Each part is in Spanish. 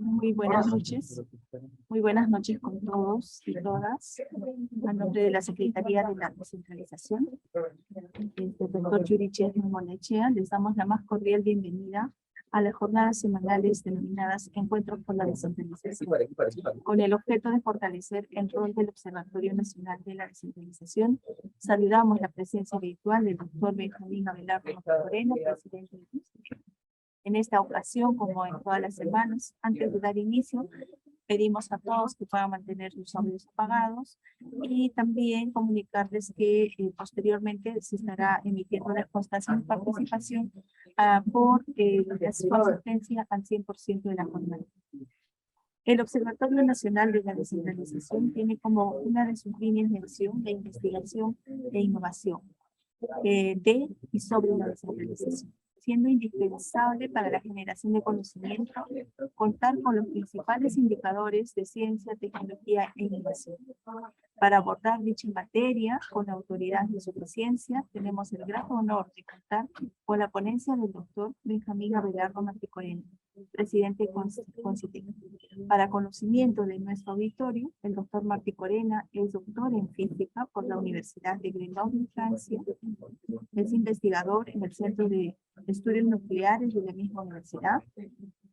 Muy buenas noches. Muy buenas noches con todos y todas. A nombre de la Secretaría de la Descentralización, del doctor Yuriche Monechea, les damos la más cordial bienvenida a las jornadas semanales denominadas Encuentros por la Descentralización, con el objeto de fortalecer el rol del Observatorio Nacional de la Descentralización. Saludamos la presencia virtual del doctor Benjamín Abelardo Moreno, presidente del instituto. En esta ocasión, como en todas las semanas, antes de dar inicio, pedimos a todos que puedan mantener sus audios apagados y también comunicarles que posteriormente se estará emitiendo una constancia de participación por la su asistencia al 100% de la jornada. El Observatorio Nacional de la Descentralización tiene como una de sus líneas de acción la investigación e innovación de y sobre la descentralización, siendo indispensable para la generación de conocimiento contar con los principales indicadores de ciencia, tecnología e innovación. Para abordar dicha materia con la autoridad de suficiencia, tenemos el gran honor de contar con la ponencia del doctor Benjamín Abelardo Moreno, presidente de Concitec. Para conocimiento de nuestro auditorio, el doctor Martí Corena es doctor en física por la Universidad de Grenoble, Francia. Es investigador en el Centro de Estudios Nucleares de la misma universidad,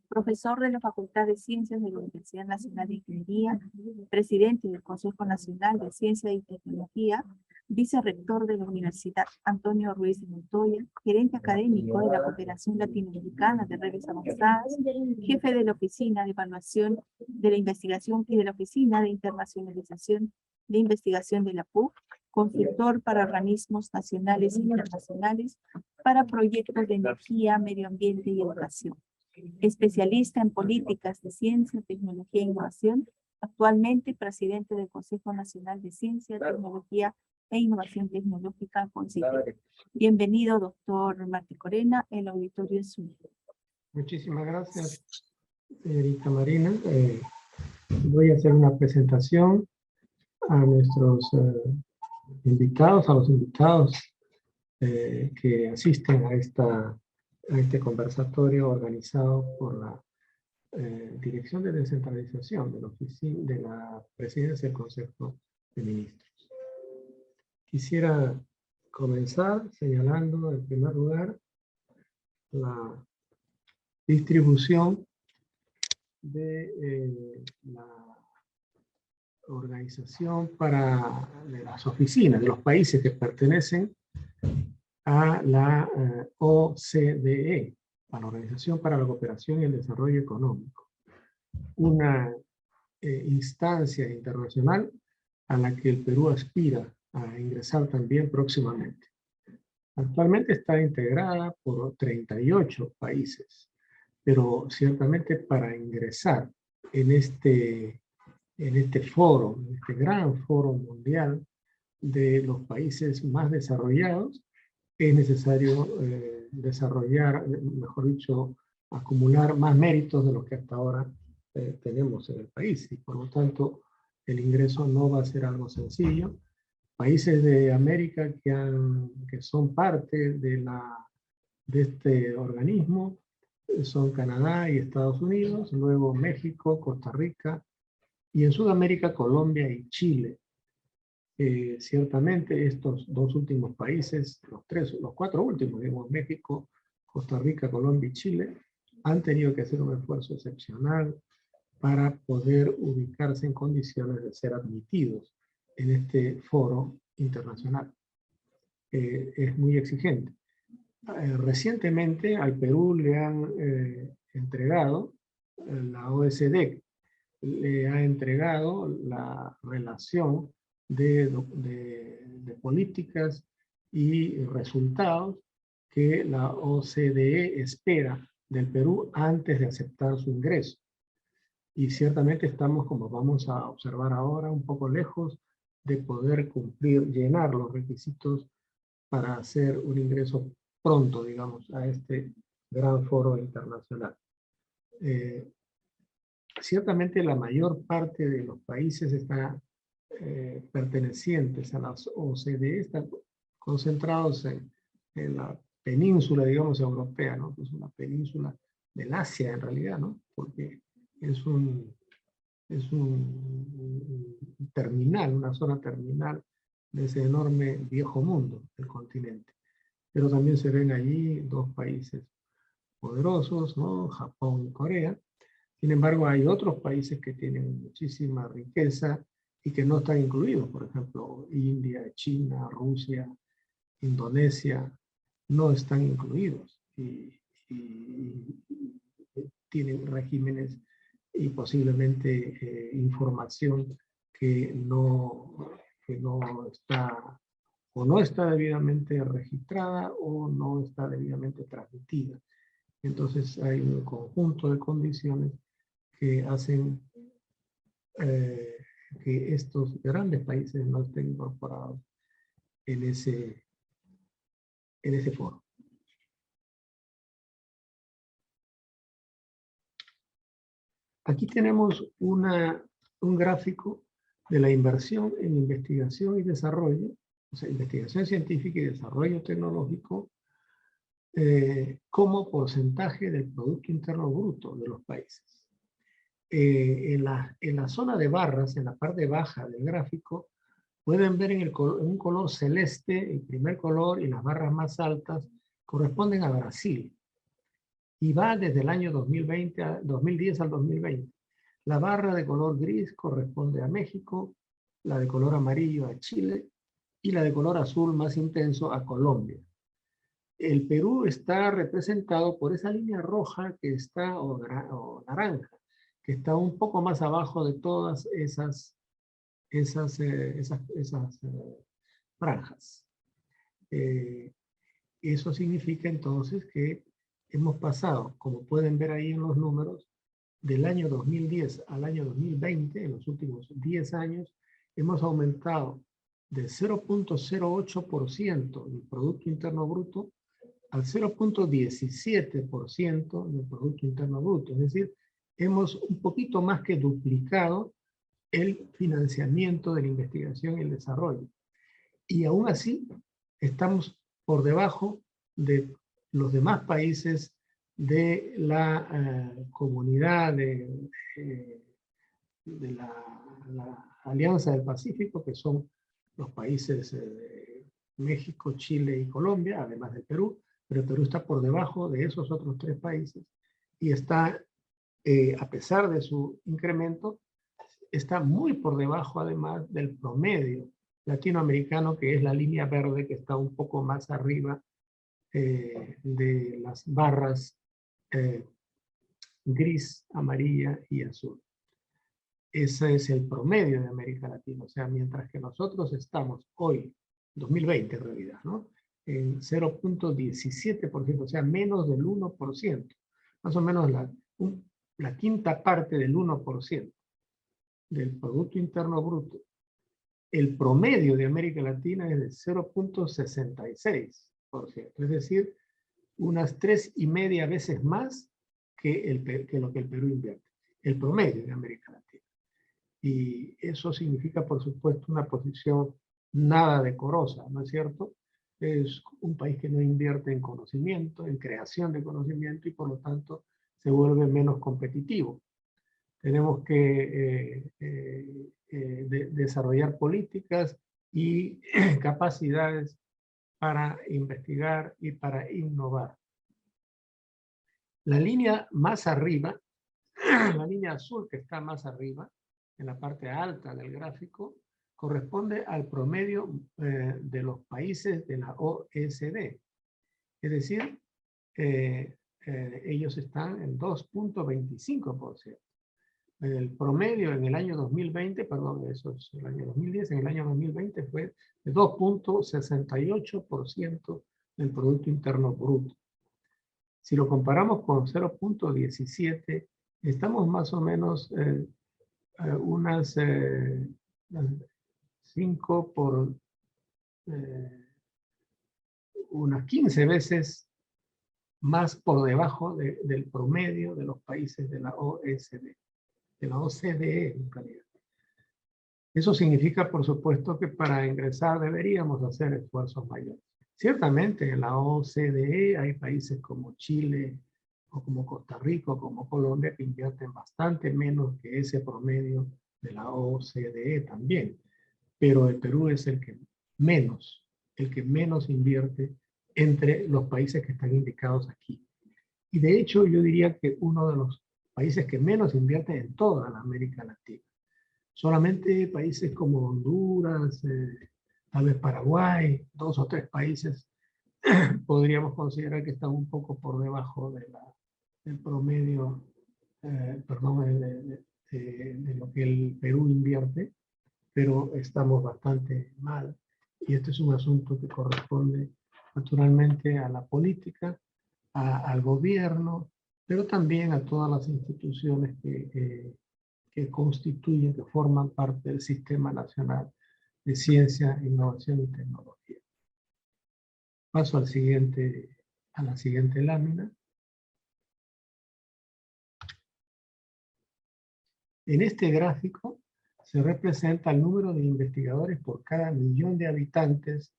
profesor de la Facultad de Ciencias de la Universidad Nacional de Ingeniería, presidente del Consejo Nacional de Ciencia y Tecnología, vicerrector de la Universidad Antonio Ruiz de Montoya, gerente académico de la Cooperación Latinoamericana de Redes Avanzadas, jefe de la Oficina de Evaluación de la Investigación y de la Oficina de Internacionalización de Investigación de la PUC, consultor para organismos nacionales e internacionales para proyectos de energía, medio ambiente y educación. Especialista en políticas de ciencia, tecnología e innovación, actualmente presidente del Consejo Nacional de Ciencia, Tecnología e Innovación Tecnológica, Concitec. Bienvenido, doctor Martí Corena, el auditorio es suyo. Muchísimas gracias, señorita Marina. Voy a hacer una presentación a nuestros invitados, a los invitados que asisten a este conversatorio organizado por la Dirección de Descentralización de la Presidencia del Consejo de Ministros. Quisiera comenzar señalando en primer lugar la distribución de la organización de las oficinas de los países que pertenecen a la OCDE, a la Organización para la Cooperación y el Desarrollo Económico, una instancia internacional a la que el Perú aspira a ingresar también próximamente. Actualmente está integrada por 38 países, pero ciertamente para ingresar en este foro, en este gran foro mundial de los países más desarrollados, es necesario desarrollar, mejor dicho, acumular más méritos de los que hasta ahora tenemos en el país. Y por lo tanto, el ingreso no va a ser algo sencillo. Países de América que son parte de este organismo son Canadá y Estados Unidos, luego México, Costa Rica, y en Sudamérica Colombia y Chile. Ciertamente estos dos últimos países, los cuatro últimos, digamos, México, Costa Rica, Colombia y Chile, han tenido que hacer un esfuerzo excepcional para poder ubicarse en condiciones de ser admitidos en este foro internacional. Es muy exigente. Recientemente al Perú le han entregado, la OECD le ha entregado la relación de políticas y resultados que la OCDE espera del Perú antes de aceptar su ingreso. Y ciertamente estamos, como vamos a observar ahora, un poco lejos de poder cumplir, llenar los requisitos para hacer un ingreso pronto, digamos, a este gran foro internacional. Ciertamente la mayor parte de los países pertenecientes a la OCDE están concentrados en la península, digamos, europea, ¿no? Que es una península del Asia en realidad, ¿no? Porque es un terminal, una zona terminal de ese enorme viejo mundo del continente. Pero también se ven allí dos países poderosos, ¿no? Japón y Corea. Sin embargo, hay otros países que tienen muchísima riqueza y que no están incluidos. Por ejemplo, India, China, Rusia, Indonesia, no están incluidos. Y tienen regímenes y posiblemente información que no está o no está debidamente registrada o no está debidamente transmitida. Entonces hay un conjunto de condiciones que hacen que estos grandes países no estén incorporados en ese foro. Aquí tenemos un gráfico de la inversión en investigación y desarrollo, o sea, investigación científica y desarrollo tecnológico, como porcentaje del Producto Interno Bruto de los países. En la zona de barras, en la parte baja del gráfico, pueden ver en un color celeste, el primer color, y las barras más altas corresponden a Brasil. Y va desde el año 2010 al 2020. La barra de color gris corresponde a México, la de color amarillo a Chile y la de color azul más intenso a Colombia. El Perú está representado por esa línea roja que está, o naranja, que está un poco más abajo de todas esas franjas. Eso significa entonces que hemos pasado, como pueden ver ahí en los números, del año 2010 al año 2020, en los últimos 10 años, hemos aumentado de 0.08% del Producto Interno Bruto al 0.17% del Producto Interno Bruto. Es decir, hemos un poquito más que duplicado el financiamiento de la investigación y el desarrollo. Y aún así, estamos por debajo de los demás países de la comunidad de la Alianza del Pacífico, que son los países de México, Chile y Colombia, además del Perú, pero el Perú está por debajo de esos otros tres países y está, a pesar de su incremento, está muy por debajo además del promedio latinoamericano, que es la línea verde que está un poco más arriba de las barras gris, amarilla y azul. Ese es el promedio de América Latina. O sea, mientras que nosotros estamos hoy, 2020 en realidad, ¿no? En 0.17%, o sea, menos del 1%. Más o menos la quinta parte del 1% del Producto Interno Bruto. El promedio de América Latina es de 0.66%. Es decir, unas 3,5 veces más que lo que el Perú invierte. El promedio de América Latina. Y eso significa, por supuesto, una posición nada decorosa, ¿no es cierto? Es un país que no invierte en conocimiento, en creación de conocimiento, y por lo tanto se vuelve menos competitivo. Tenemos que desarrollar políticas y capacidades para investigar y para innovar. La línea más arriba, la línea azul que está más arriba, en la parte alta del gráfico, corresponde al promedio de los países de la OECD. Es decir, ellos están en 2.25%. El promedio en el año 2020, perdón, eso es el año 2010, en el año 2020 fue de 2.68% del Producto Interno Bruto. Si lo comparamos con 0.17, estamos más o menos unas 5 por unas 15 veces más por debajo del promedio de los países de la OECD, de la OCDE en realidad. Eso significa, por supuesto, que para ingresar deberíamos hacer esfuerzos mayores. Ciertamente en la OCDE hay países como Chile, o como Costa Rica, o como Colombia, que invierten bastante menos que ese promedio de la OCDE también. Pero el Perú es el que menos invierte entre los países que están indicados aquí. Y de hecho, yo diría que uno de los países que menos invierte en toda la América Latina. Solamente países como Honduras, tal vez Paraguay, 2 o 3 países podríamos considerar que están un poco por debajo del promedio, perdón, de lo que el Perú invierte, pero estamos bastante mal. Y este es un asunto que corresponde naturalmente a la política, al gobierno, pero también a todas las instituciones que constituyen, que forman parte del Sistema Nacional de Ciencia, Innovación y Tecnología. Paso a la siguiente lámina. En este gráfico se representa el número de investigadores por cada millón de habitantes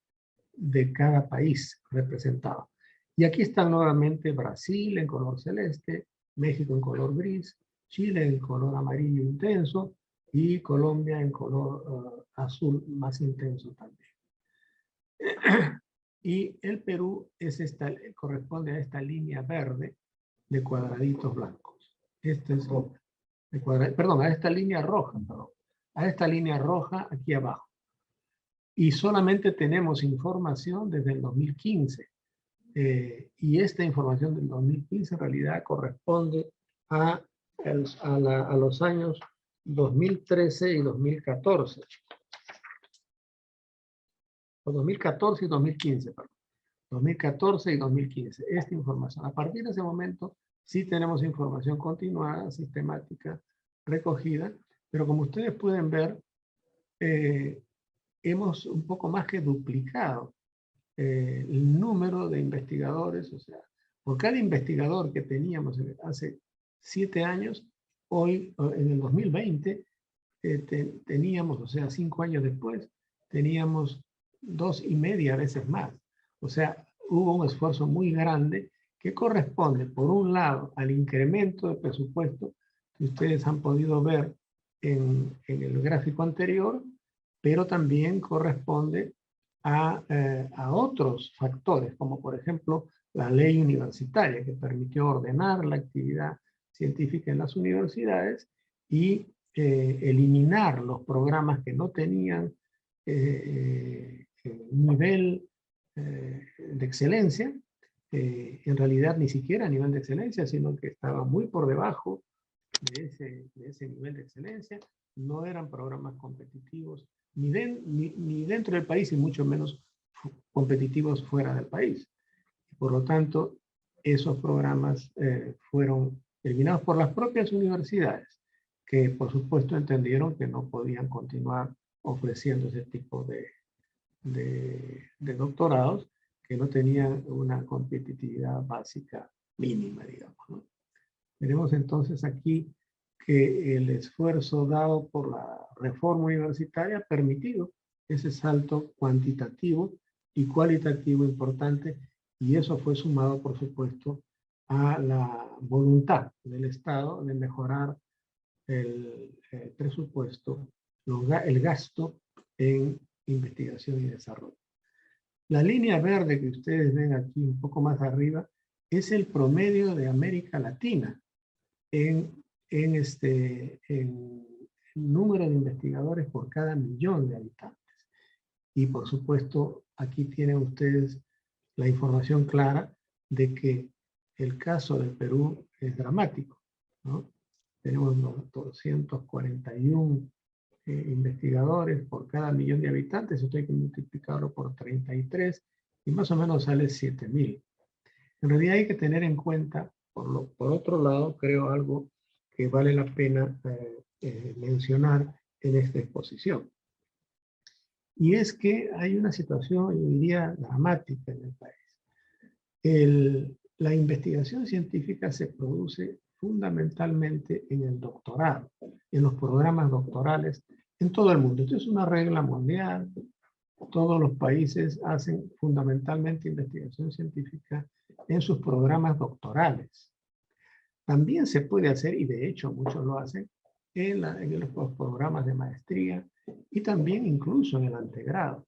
de cada país representado. Y aquí están nuevamente Brasil en color celeste, México en color gris, Chile en color amarillo intenso y Colombia en color azul más intenso también. Y el Perú corresponde a esta línea verde de cuadraditos blancos. Este es a esta línea roja, a esta línea roja aquí abajo. Y solamente tenemos información desde el 2015. Y esta información del 2015 en realidad corresponde a los años 2013 y 2014. O 2014 y 2015, perdón. 2014 y 2015. Esta información. A partir de ese momento sí tenemos información continuada, sistemática, recogida, pero como ustedes pueden ver, hemos un poco más que duplicado el número de investigadores, o sea, por cada investigador que teníamos hace 7 años, hoy, en el 2020, teníamos, o sea, 5 años después, teníamos 2,5 veces más. O sea, hubo un esfuerzo muy grande que corresponde, por un lado, al incremento de presupuesto que ustedes han podido ver en el gráfico anterior, pero también corresponde a otros factores, como por ejemplo la ley universitaria, que permitió ordenar la actividad científica en las universidades y eliminar los programas que no tenían nivel de excelencia, en realidad ni siquiera nivel de excelencia, sino que estaba muy por debajo de ese nivel de excelencia. No eran programas competitivos ni dentro del país y mucho menos competitivos fuera del país. Por lo tanto, esos programas fueron eliminados por las propias universidades, que por supuesto entendieron que no podían continuar ofreciendo ese tipo de doctorados que no tenían una competitividad básica mínima, digamos, ¿no? Veremos entonces aquí que el esfuerzo dado por la reforma universitaria ha permitido ese salto cuantitativo y cualitativo importante, y eso fue sumado, por supuesto, a la voluntad del Estado de mejorar el presupuesto, el gasto en investigación y desarrollo. La línea verde que ustedes ven aquí un poco más arriba es el promedio de América Latina en número de investigadores por cada millón de habitantes. Y por supuesto, aquí tienen ustedes la información clara de que el caso del Perú es dramático, ¿no? Tenemos 241 investigadores por cada millón de habitantes. Esto hay que multiplicarlo por 33 y más o menos sale 7,000. En realidad hay que tener en cuenta, por otro lado, creo algo que vale la pena mencionar en esta exposición. Y es que hay una situación, yo diría, dramática en el país. La investigación científica se produce fundamentalmente en el doctorado, en los programas doctorales en todo el mundo. Esto es una regla mundial. Todos los países hacen fundamentalmente investigación científica en sus programas doctorales. También se puede hacer, y de hecho muchos lo hacen, en los programas de maestría y también incluso en el antegrado.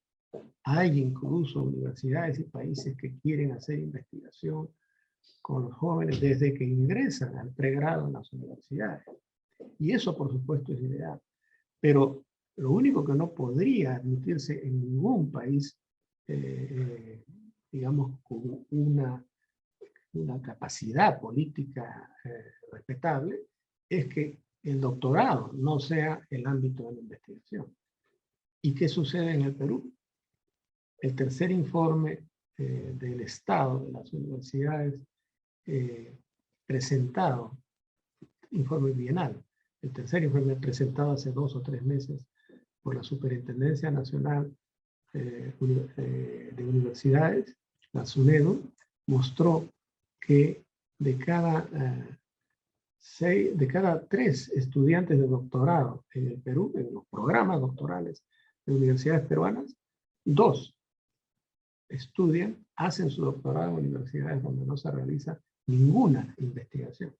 Hay incluso universidades y países que quieren hacer investigación con los jóvenes desde que ingresan al pregrado en las universidades. Y eso, por supuesto, es ideal. Pero lo único que no podría admitirse en ningún país, digamos, con una capacidad política respetable, es que el doctorado no sea el ámbito de la investigación. ¿Y qué sucede en el Perú? El tercer informe del Estado de las universidades presentado, informe bienal, el tercer informe presentado hace 2 o 3 meses por la Superintendencia Nacional de Universidades, la SUNEDU, mostró que de cada 3 estudiantes de doctorado en el Perú, en los programas doctorales de universidades peruanas, 2 estudian, hacen su doctorado en universidades donde no se realiza ninguna investigación.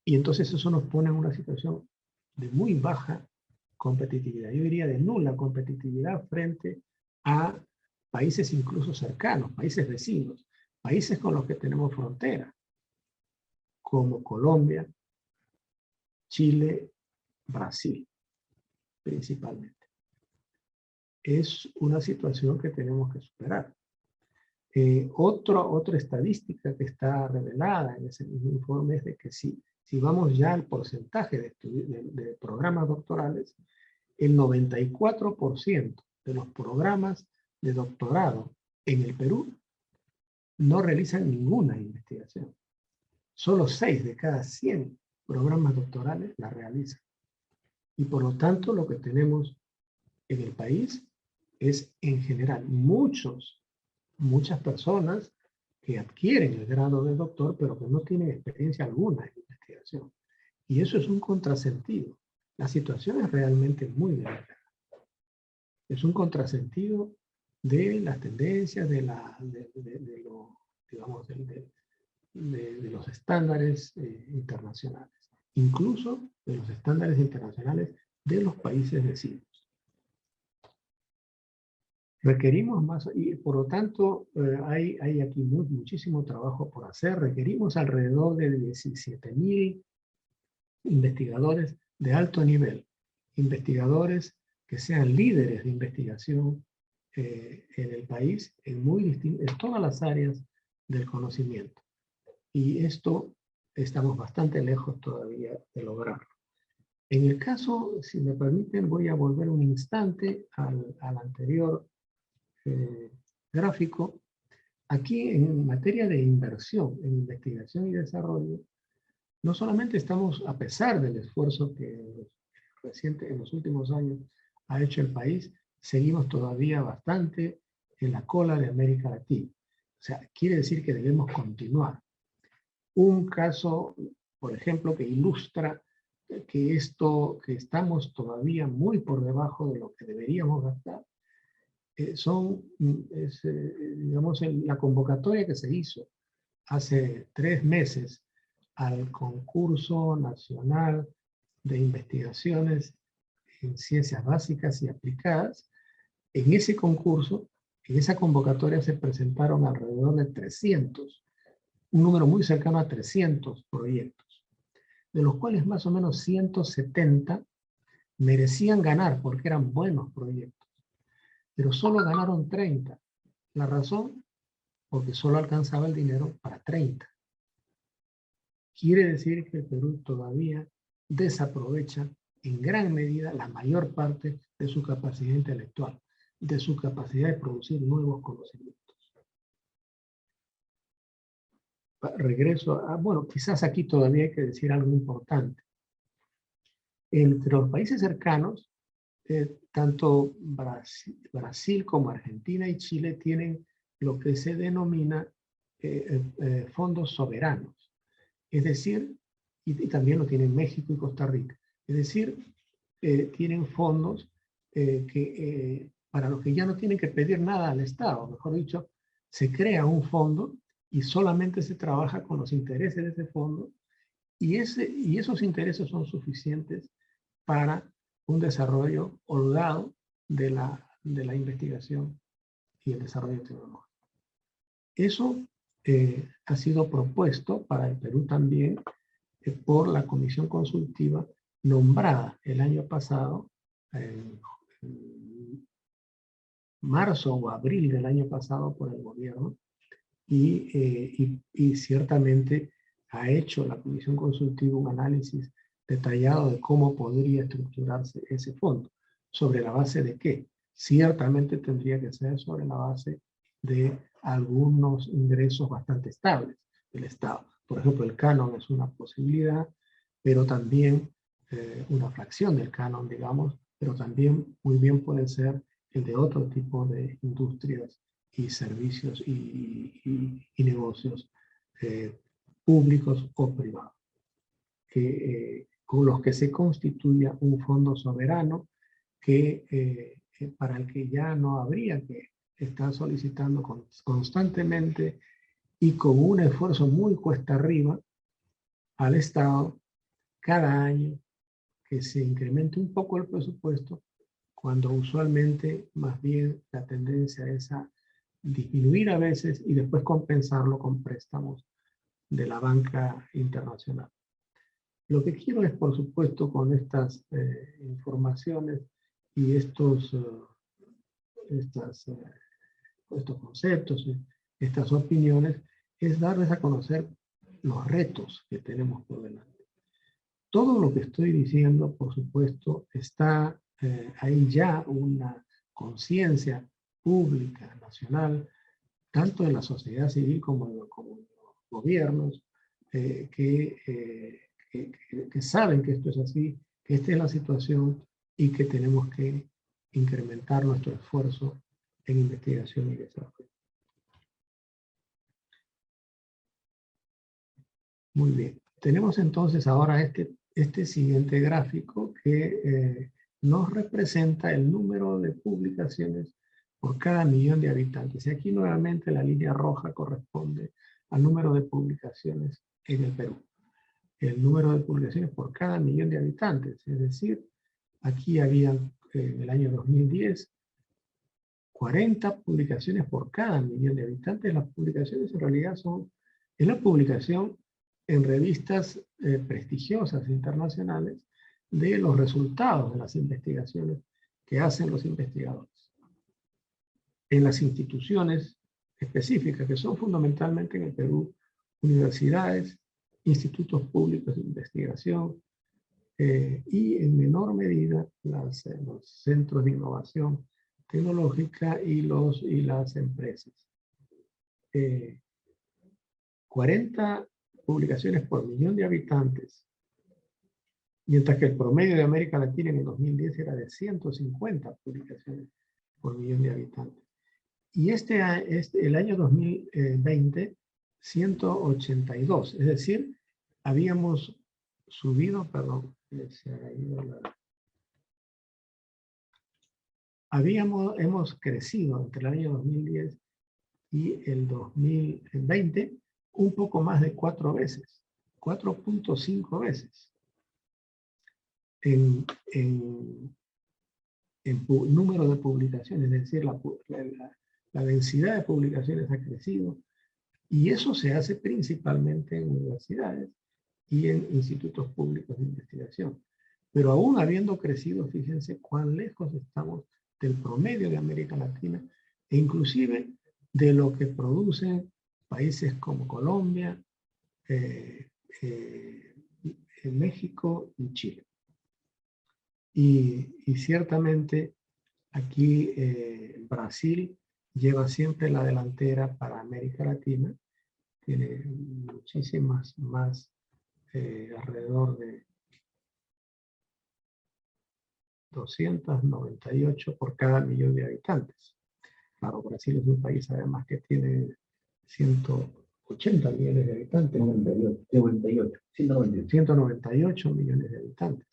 Y entonces eso nos pone en una situación de muy baja competitividad. Yo diría de nula competitividad frente a países incluso cercanos, países vecinos, países con los que tenemos frontera, como Colombia, Chile, Brasil, principalmente. Es una situación que tenemos que superar. Otra estadística que está revelada en ese mismo informe es de que si vamos ya al porcentaje de programas doctorales, el 94% de los programas de doctorado en el Perú no realizan ninguna investigación. Solo 6 de cada 100 programas doctorales la realizan. Y por lo tanto, lo que tenemos en el país es, en general, muchas personas que adquieren el grado de doctor, pero que no tienen experiencia alguna en investigación. Y eso es un contrasentido. La situación es realmente muy delicada. Es un contrasentido de las tendencias, de los estándares internacionales, incluso de los estándares internacionales de los países vecinos. Requerimos más, y por lo tanto hay aquí muchísimo trabajo por hacer. Requerimos alrededor de 17.000 investigadores de alto nivel, investigadores que sean líderes de investigación en el país, en todas las áreas del conocimiento. Y esto estamos bastante lejos todavía de lograrlo. En el caso, si me permiten, voy a volver un instante al anterior gráfico. Aquí, en materia de inversión en investigación y desarrollo, no solamente estamos, a pesar del esfuerzo que en los últimos años ha hecho el país, seguimos todavía bastante en la cola de América Latina. O sea, quiere decir que debemos continuar. Un caso, por ejemplo, que ilustra que estamos todavía muy por debajo de lo que deberíamos gastar, digamos, la convocatoria que se hizo hace 3 meses al concurso nacional de investigaciones en ciencias básicas y aplicadas. En ese concurso, en esa convocatoria se presentaron alrededor de 300, un número muy cercano a 300 proyectos, de los cuales más o menos 170 merecían ganar porque eran buenos proyectos, pero solo ganaron 30. La razón, porque solo alcanzaba el dinero para 30. Quiere decir que el Perú todavía desaprovecha en gran medida la mayor parte de su capacidad intelectual, de su capacidad de producir nuevos conocimientos. Regreso bueno, quizás aquí todavía hay que decir algo importante. Entre los países cercanos, tanto Brasil como Argentina y Chile tienen lo que se denomina fondos soberanos. Es decir, y también lo tienen México y Costa Rica. Es decir, tienen fondos para los que ya no tienen que pedir nada al Estado. Mejor dicho, se crea un fondo y solamente se trabaja con los intereses de ese fondo, y esos intereses son suficientes para un desarrollo holgado de la investigación y el desarrollo tecnológico. Eso ha sido propuesto para el Perú también por la comisión consultiva nombrada el año pasado, en marzo o abril del año pasado por el gobierno, y ciertamente ha hecho la comisión consultiva un análisis detallado de cómo podría estructurarse ese fondo. ¿Sobre la base de qué? Ciertamente tendría que ser sobre la base de algunos ingresos bastante estables del Estado. Por ejemplo, el canon es una posibilidad, pero también una fracción del canon, digamos, pero también muy bien puede ser el de otro tipo de industrias y servicios y negocios públicos o privados, con los que se constituya un fondo soberano para el que ya no habría que estar solicitando constantemente y con un esfuerzo muy cuesta arriba al Estado cada año que se incremente un poco el presupuesto, cuando usualmente más bien la tendencia es a disminuir a veces y después compensarlo con préstamos de la banca internacional. Lo que quiero es, por supuesto, con estas informaciones y estos conceptos, estas opiniones, es darles a conocer los retos que tenemos por delante. Todo lo que estoy diciendo, por supuesto, está hay ya una conciencia pública, nacional, tanto en la sociedad civil como en los gobiernos, que saben que esto es así, que esta es la situación y que tenemos que incrementar nuestro esfuerzo en investigación y desarrollo. Muy bien. Tenemos entonces ahora este siguiente gráfico que nos representa el número de publicaciones por cada millón de habitantes. Y aquí nuevamente la línea roja corresponde al número de publicaciones en el Perú. El número de publicaciones por cada millón de habitantes. Es decir, aquí habían en el año 2010 40 publicaciones por cada millón de habitantes. Las publicaciones en realidad es la publicación en revistas prestigiosas internacionales de los resultados de las investigaciones que hacen los investigadores. En las instituciones específicas, que son fundamentalmente en el Perú, universidades, institutos públicos de investigación y en menor medida los centros de innovación tecnológica y las empresas. 40 publicaciones por millón de habitantes, mientras que el promedio de América Latina en el 2010 era de 150 publicaciones por millón de habitantes. Y el año 2020, 182, es decir, habíamos subido, perdón, hemos crecido entre el año 2010 y el 2020 un poco más de 4 veces, 4.5 veces en número de publicaciones, es decir, la densidad de publicaciones ha crecido, y eso se hace principalmente en universidades y en institutos públicos de investigación. Pero aún habiendo crecido, fíjense cuán lejos estamos del promedio de América Latina e inclusive de lo que producen países como Colombia, México y Chile. Y ciertamente aquí Brasil lleva siempre la delantera para América Latina, tiene muchísimas más, alrededor de 298 por cada millón de habitantes. Claro, Brasil es un país además que tiene 180 millones de habitantes. 198 millones de habitantes.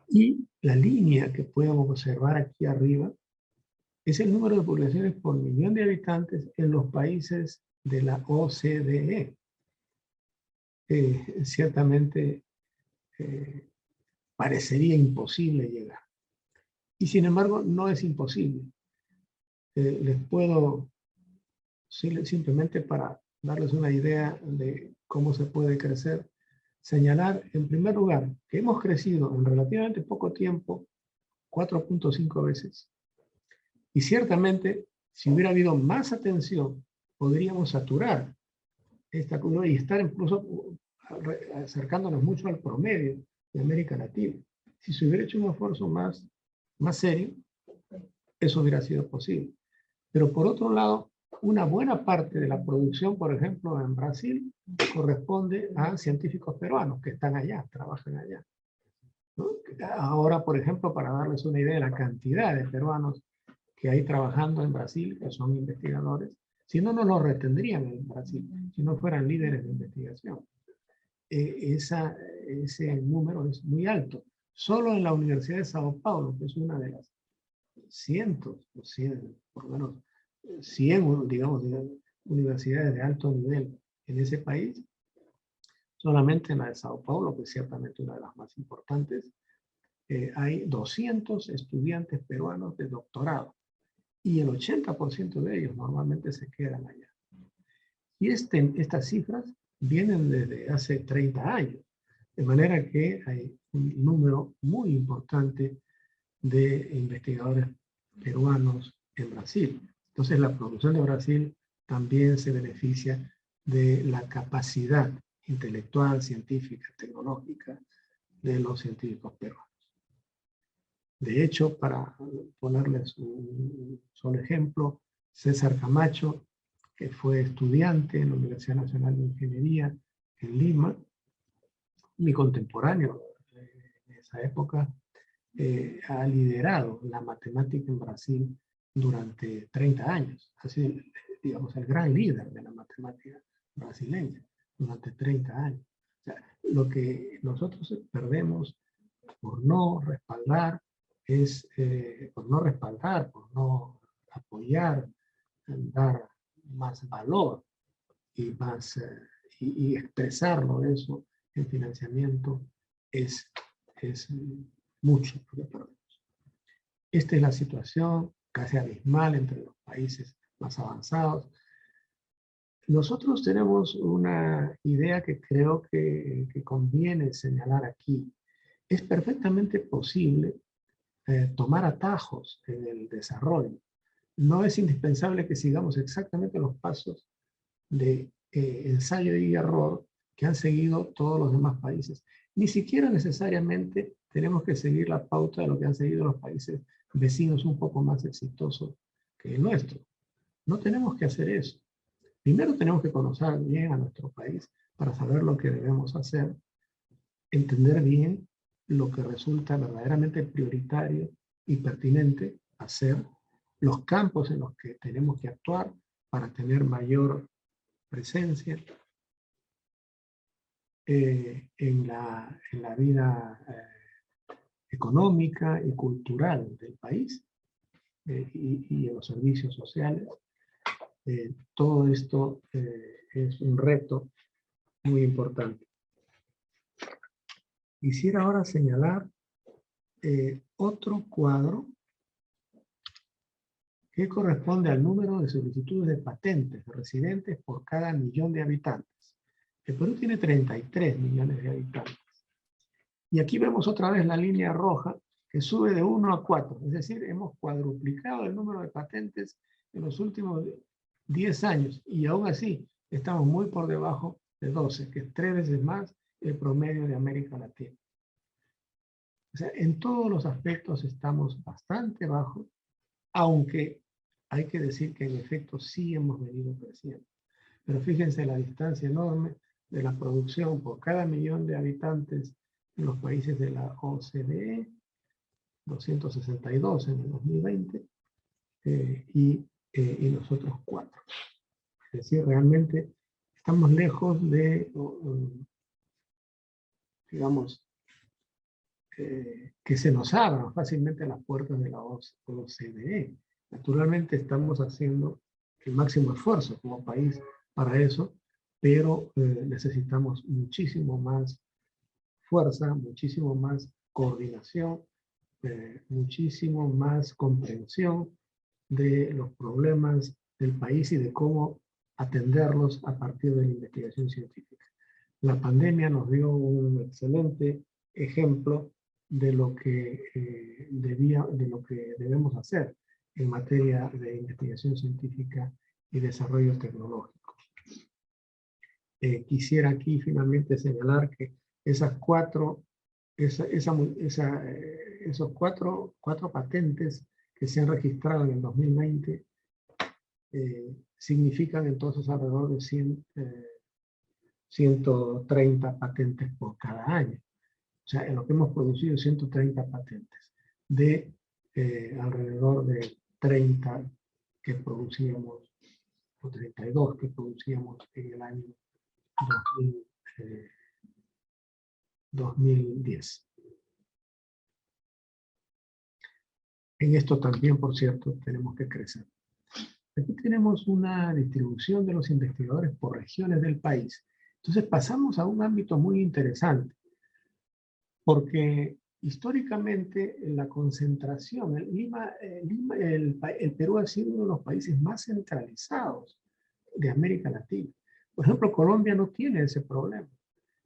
Y la línea que podemos observar aquí arriba es el número de poblaciones por millón de habitantes en los países de la OCDE. Ciertamente parecería imposible llegar. Y sin embargo, no es imposible. Les puedo, simplemente para darles una idea de cómo se puede crecer, señalar en primer lugar que hemos crecido en relativamente poco tiempo 4.5 veces. Y ciertamente, si hubiera habido más atención, podríamos saturar esta curva y estar incluso acercándonos mucho al promedio de América Latina. Si se hubiera hecho un esfuerzo más serio, eso hubiera sido posible. Pero por otro lado, una buena parte de la producción, por ejemplo, en Brasil, corresponde a científicos peruanos que están allá, trabajan allá, ¿no? Ahora, por ejemplo, para darles una idea de la cantidad de peruanos que hay trabajando en Brasil, que son investigadores, si no, no los retendrían en Brasil, si no fueran líderes de investigación. Ese número es muy alto. Solo en la Universidad de Sao Paulo, que es una de las cientos, o 100, por lo menos 100, digamos, universidades de alto nivel en ese país, solamente en la de Sao Paulo, que es ciertamente una de las más importantes, hay 200 estudiantes peruanos de doctorado y el 80% de ellos normalmente se quedan allá. Y estas cifras vienen desde hace 30 años, de manera que hay un número muy importante de investigadores peruanos en Brasil. Entonces la producción de Brasil también se beneficia de la capacidad intelectual, científica, tecnológica de los científicos peruanos. De hecho, para ponerles un solo ejemplo, César Camacho, que fue estudiante en la Universidad Nacional de Ingeniería en Lima, mi contemporáneo en esa época, ha liderado la matemática en Brasil durante 30 años. Ha sido, digamos, el gran líder de la matemática brasileña durante 30 años. O sea, lo que nosotros perdemos por no respaldar por no apoyar, dar más valor y y expresarlo eso en financiamiento es mucho lo que perdemos. Esta es la situación casi abismal entre los países más avanzados. Nosotros tenemos una idea que creo que conviene señalar aquí. Es perfectamente posible tomar atajos en el desarrollo. No es indispensable que sigamos exactamente los pasos de ensayo y error que han seguido todos los demás países. Ni siquiera necesariamente tenemos que seguir la pauta de lo que han seguido los países vecinos un poco más exitosos que el nuestro. No tenemos que hacer eso. Primero tenemos que conocer bien a nuestro país para saber lo que debemos hacer, entender bien lo que resulta verdaderamente prioritario y pertinente hacer, los campos en los que tenemos que actuar para tener mayor presencia en la vida económica y cultural del país y en los servicios sociales. Todo esto es un reto muy importante. Quisiera ahora señalar otro cuadro que corresponde al número de solicitudes de patentes de residentes por cada millón de habitantes. El Perú tiene 33 millones de habitantes. Y aquí vemos otra vez la línea roja que sube de 1 a 4. Es decir, hemos cuadruplicado el número de patentes en los últimos 10 años. Y aún así, estamos muy por debajo de 12, que es 3 veces más el promedio de América Latina. O sea, en todos los aspectos estamos bastante bajos, aunque hay que decir que en efecto sí hemos venido creciendo. Pero fíjense la distancia enorme de la producción por cada millón de habitantes en los países de la OCDE, 262 en el 2020, y nosotros 4. Es decir, realmente estamos lejos de, digamos, que se nos abran fácilmente las puertas de la OCDE. Naturalmente estamos haciendo el máximo esfuerzo como país para eso, pero necesitamos muchísimo más fuerza, muchísimo más coordinación, muchísimo más comprensión de los problemas del país y de cómo atenderlos a partir de la investigación científica. La pandemia nos dio un excelente ejemplo de lo que debemos hacer en materia de investigación científica y desarrollo tecnológico. Quisiera aquí finalmente señalar que esos cuatro patentes que se han registrado en el 2020 significan entonces alrededor de 130 patentes por cada año. O sea, en lo que hemos producido 130 patentes de alrededor de 30 que producíamos, o 32 que producíamos en el año 2010. En esto también, por cierto, tenemos que crecer. Aquí tenemos una distribución de los investigadores por regiones del país. Entonces pasamos a un ámbito muy interesante, porque históricamente la concentración, el Perú ha sido uno de los países más centralizados de América Latina. Por ejemplo, Colombia no tiene ese problema.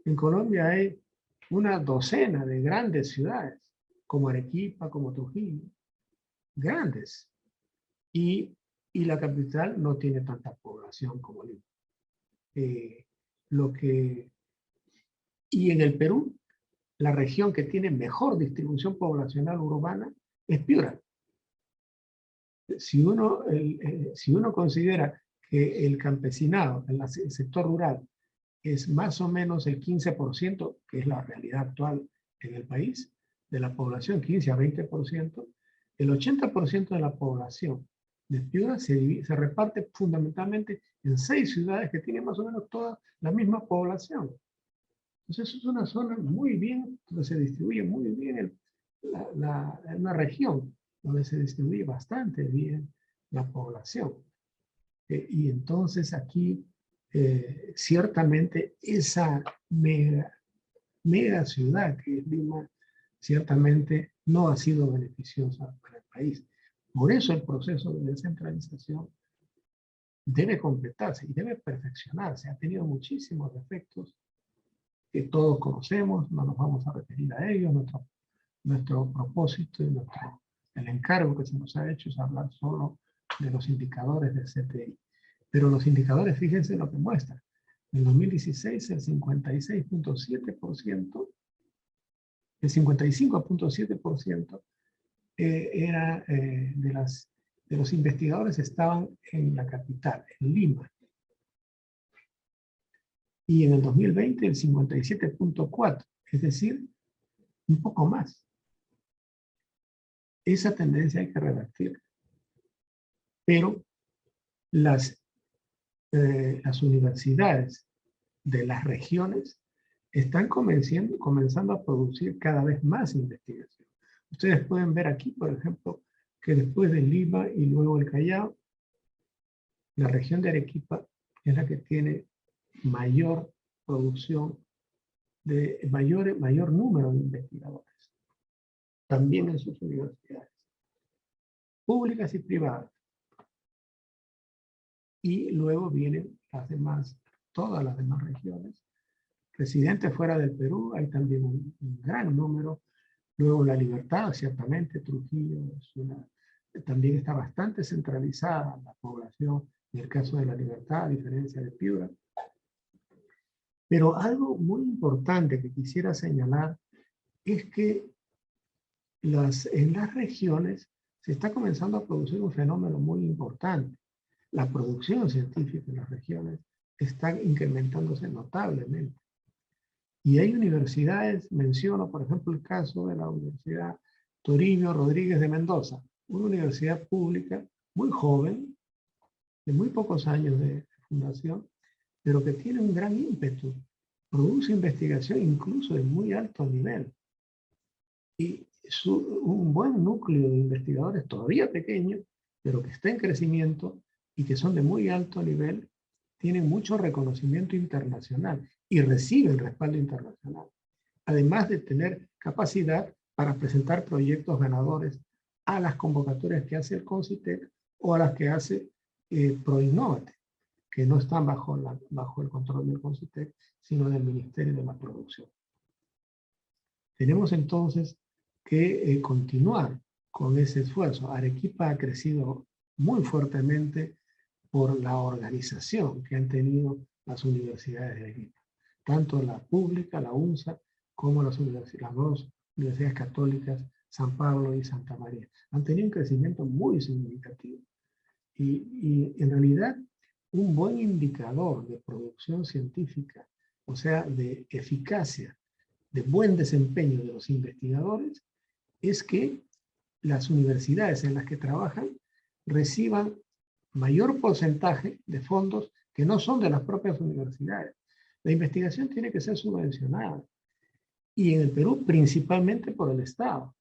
En Colombia hay una docena de grandes ciudades, como Arequipa, como Trujillo, grandes. Y la capital no tiene tanta población como Lima. Y en el Perú, la región que tiene mejor distribución poblacional urbana es Piura. Si uno considera que el campesinado, el sector rural, es más o menos el 15%, que es la realidad actual en el país, de la población, 15 a 20%, el 80% de la población de Piura se reparte fundamentalmente en 6 ciudades que tienen más o menos toda la misma población. Entonces es una zona muy bien, donde se distribuye muy bien una región donde se distribuye bastante bien la población. Y entonces aquí ciertamente esa mega ciudad que es Lima, ciertamente no ha sido beneficiosa para el país. Por eso el proceso de descentralización debe completarse y debe perfeccionarse. Ha tenido muchísimos defectos que todos conocemos, no nos vamos a referir a ellos. Nuestro propósito y el encargo que se nos ha hecho es hablar solo de los indicadores del CTI. Pero los indicadores, fíjense lo que muestran. En 2016 el 56.7%, el 55.7% era de los investigadores estaban en la capital, en Lima. Y en el 2020 el 57.4%, es decir, un poco más. Esa tendencia hay que revertir. Pero las universidades de las regiones están comenzando a producir cada vez más investigación. Ustedes pueden ver aquí, por ejemplo, que después de Lima y luego el Callao, la región de Arequipa es la que tiene mayor producción, mayor número de investigadores, también en sus universidades, públicas y privadas. Y luego vienen todas las demás regiones. Residentes fuera del Perú, hay también un gran número. Luego La Libertad, ciertamente, Trujillo también está bastante centralizada la población, en el caso de La Libertad, a diferencia de Piura. Pero algo muy importante que quisiera señalar es que en las regiones se está comenzando a producir un fenómeno muy importante. La producción científica en las regiones está incrementándose notablemente. Y hay universidades, menciono por ejemplo el caso de la Universidad Toribio Rodríguez de Mendoza, una universidad pública muy joven, de muy pocos años de fundación, pero que tiene un gran ímpetu, produce investigación incluso de muy alto nivel. Y un buen núcleo de investigadores todavía pequeño, pero que está en crecimiento y que son de muy alto nivel, tienen mucho reconocimiento internacional y reciben respaldo internacional, además de tener capacidad para presentar proyectos ganadores a las convocatorias que hace el CONCITEC o a las que hace ProInnovate, que no están bajo el control del CONCITEC, sino del Ministerio de la Producción. Tenemos entonces que continuar con ese esfuerzo. Arequipa ha crecido muy fuertemente por la organización que han tenido las universidades de Arequipa, tanto la pública, la UNSA, como las dos universidades católicas, San Pablo y Santa María. Han tenido un crecimiento muy significativo. Y en realidad, un buen indicador de producción científica, o sea, de eficacia, de buen desempeño de los investigadores, es que las universidades en las que trabajan reciban mayor porcentaje de fondos que no son de las propias universidades. La investigación tiene que ser subvencionada. Y en el Perú, principalmente por el Estado,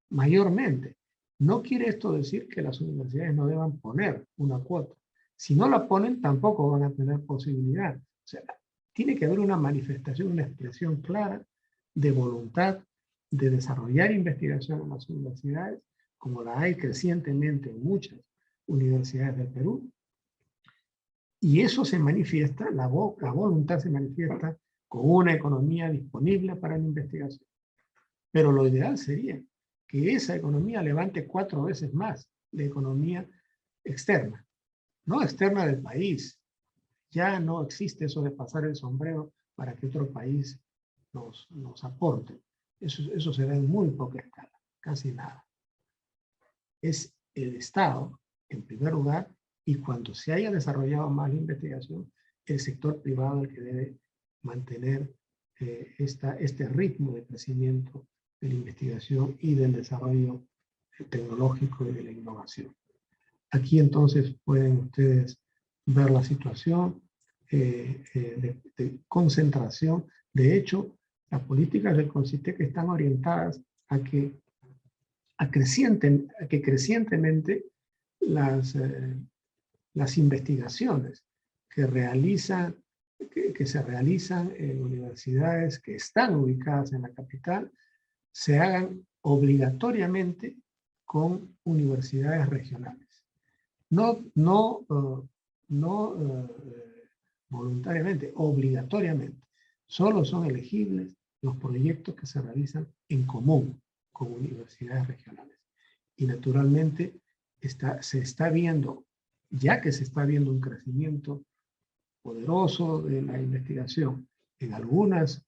mayormente. No quiere esto decir que las universidades no deban poner una cuota. Si no la ponen, tampoco van a tener posibilidad. O sea, tiene que haber una manifestación, una expresión clara de voluntad de desarrollar investigación en las universidades, como la hay crecientemente en muchas universidades del Perú. Y eso se manifiesta, la voluntad se manifiesta con una economía disponible para la investigación. Pero lo ideal sería que esa economía levante 4 veces más de economía externa, no externa del país. Ya no existe eso de pasar el sombrero para que otro país nos aporte. Eso se da en muy poca escala, casi nada. Es el Estado, en primer lugar, y cuando se haya desarrollado más la investigación, el sector privado el que debe mantener este ritmo de crecimiento de la investigación y del desarrollo tecnológico y de la innovación. Aquí entonces pueden ustedes ver la situación de concentración. De hecho, las políticas del CONCITEC están orientadas a que crecientemente las investigaciones que se realizan en universidades que están ubicadas en la capital se hagan obligatoriamente con universidades regionales. No voluntariamente, obligatoriamente. Solo son elegibles los proyectos que se realizan en común con universidades regionales. Y naturalmente se está viendo, ya que se está viendo un crecimiento poderoso de la investigación en algunas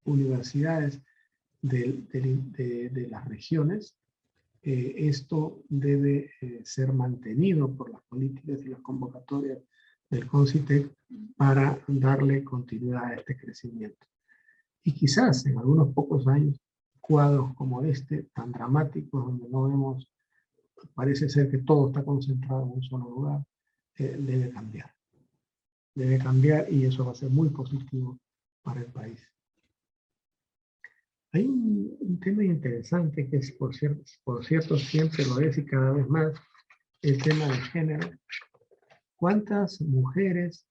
universidades de las regiones, esto debe ser mantenido por las políticas y las convocatorias del CONCITEC para darle continuidad a este crecimiento. Y quizás en algunos pocos años, cuadros como este, tan dramáticos, donde no vemos, parece ser que todo está concentrado en un solo lugar, debe cambiar. Debe cambiar y eso va a ser muy positivo para el país. Hay un tema interesante que es, por cierto, siempre lo es y cada vez más, el tema de género. ¿Cuántas mujeres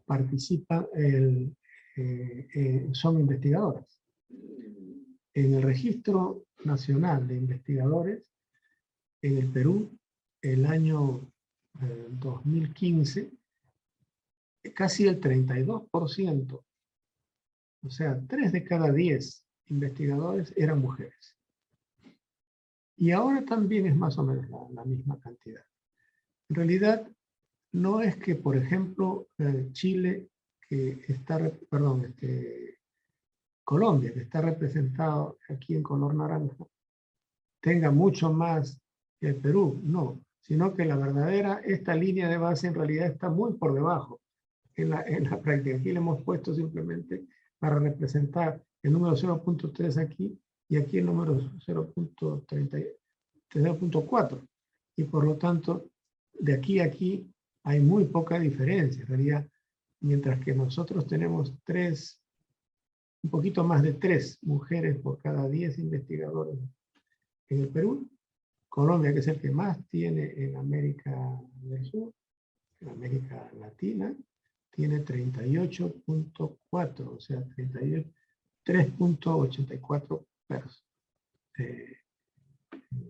participan, son investigadoras? En el Registro Nacional de Investigadores, en el Perú, el año 2015, casi el 32%, o sea, 3 de cada 10 investigadores eran mujeres. Y ahora también es más o menos la misma cantidad. En realidad, no es que, por ejemplo, Chile, Colombia, que está representado aquí en color naranja, tenga mucho más que el Perú, no, sino que esta línea de base en realidad está muy por debajo en la práctica. Aquí le hemos puesto simplemente para representar el número 0.3 aquí y aquí el número 0.4. Y por lo tanto, de aquí a aquí hay muy poca diferencia. En realidad, mientras que nosotros tenemos un poquito más de 3 mujeres por cada 10 investigadores en el Perú, Colombia, que es el que más tiene en América del Sur, en América Latina, tiene 38.4, o sea, 3.84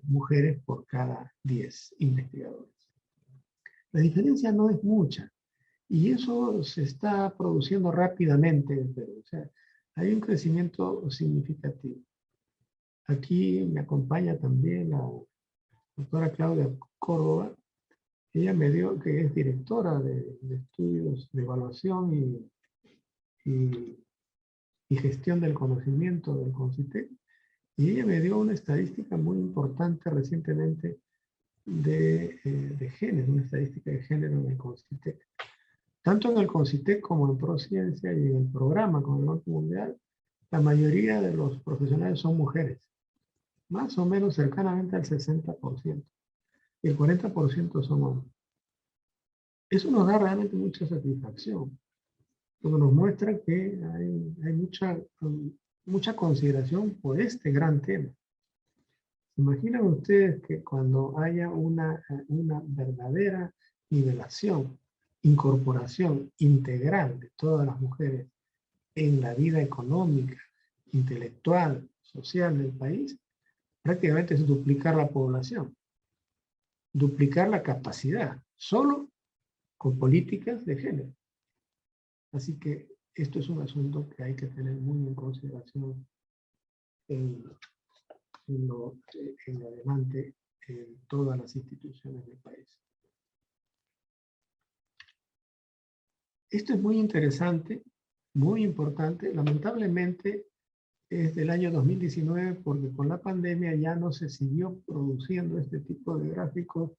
mujeres por cada 10 investigadores. La diferencia no es mucha, y eso se está produciendo rápidamente en Perú. O sea, hay un crecimiento significativo. Aquí me acompaña también la doctora Claudia Córdoba. Ella me dio, que es directora de estudios de evaluación y gestión del conocimiento del CONCITEC, y ella me dio una estadística muy importante recientemente de género, una estadística de género en el CONCITEC. Tanto en el CONCITEC como en ProCiencia y en el programa con el Banco Mundial, la mayoría de los profesionales son mujeres, más o menos cercanamente al 60%, y el 40% son hombres. Eso nos da realmente mucha satisfacción, porque nos muestra que hay mucha consideración por este gran tema. ¿Imaginan ustedes que cuando haya una verdadera nivelación, incorporación integral de todas las mujeres en la vida económica, intelectual, social del país, prácticamente es duplicar la población, duplicar la capacidad, solo con políticas de género? Así que esto es un asunto que hay que tener muy en consideración en adelante en todas las instituciones del país. Esto es muy interesante, muy importante. Lamentablemente es del año 2019 porque con la pandemia ya no se siguió produciendo este tipo de gráficos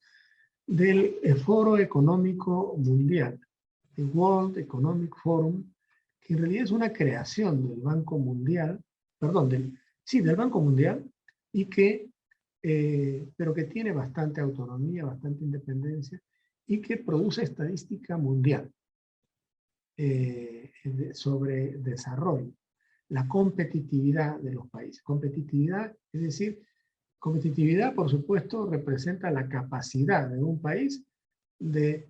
del Foro Económico Mundial, el World Economic Forum, que en realidad es una creación del Banco Mundial, perdón, del Banco Mundial, y pero que tiene bastante autonomía, bastante independencia, y que produce estadística mundial sobre desarrollo, la competitividad de los países. Competitividad, es decir, competitividad, por supuesto, representa la capacidad de un país de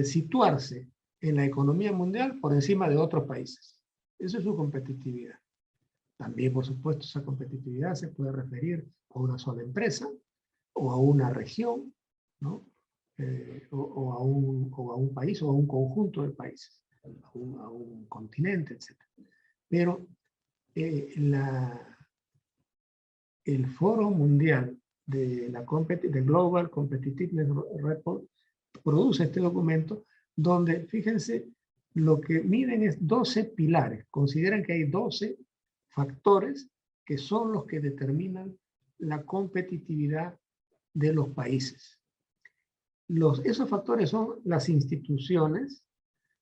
situarse en la economía mundial por encima de otros países. Eso es su competitividad. También, por supuesto, esa competitividad se puede referir a una sola empresa o a una región, ¿no? O a un país o a un conjunto de países, a un continente, etc. Pero el Foro Mundial de Global Competitiveness Report produce este documento donde, fíjense, lo que miden es 12 pilares. Consideran que hay 12 factores que son los que determinan la competitividad de los países. Esos factores son las instituciones,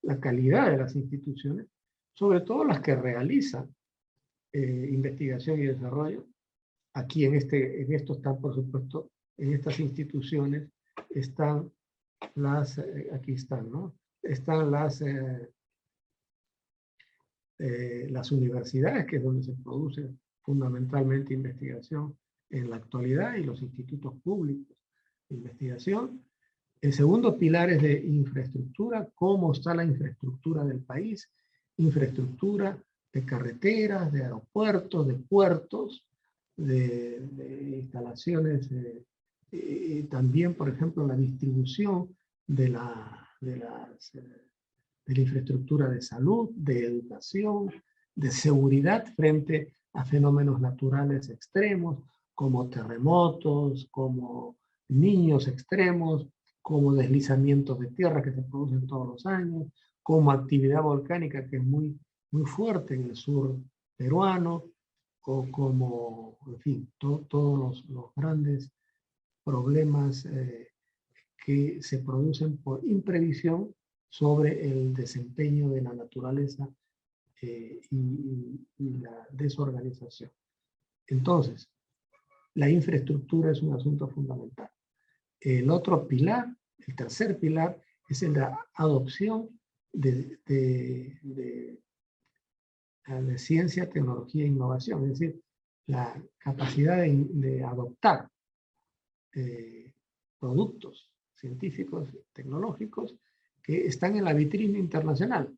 la calidad de las instituciones, sobre todo las que realizan investigación y desarrollo. Aquí en esto están, por supuesto, en estas instituciones están aquí están, ¿no? Están las universidades, que es donde se produce fundamentalmente investigación en la actualidad, y los institutos públicos de investigación. El segundo pilar es de infraestructura, cómo está la infraestructura del país, infraestructura de carreteras, de aeropuertos, de puertos, de instalaciones, también, por ejemplo, la distribución de la infraestructura de salud, de educación, de seguridad frente a fenómenos naturales extremos, como terremotos, como niños extremos, como deslizamientos de tierra que se producen todos los años, como actividad volcánica que es muy fuerte en el sur peruano, o como, en fin, todos los grandes problemas que se producen por imprevisión sobre el desempeño de la naturaleza y la desorganización. Entonces, la infraestructura es un asunto fundamental. El otro pilar, el tercer pilar, es el de la adopción de ciencia, tecnología e innovación, es decir, la capacidad de adoptar productos científicos, tecnológicos, que están en la vitrina internacional.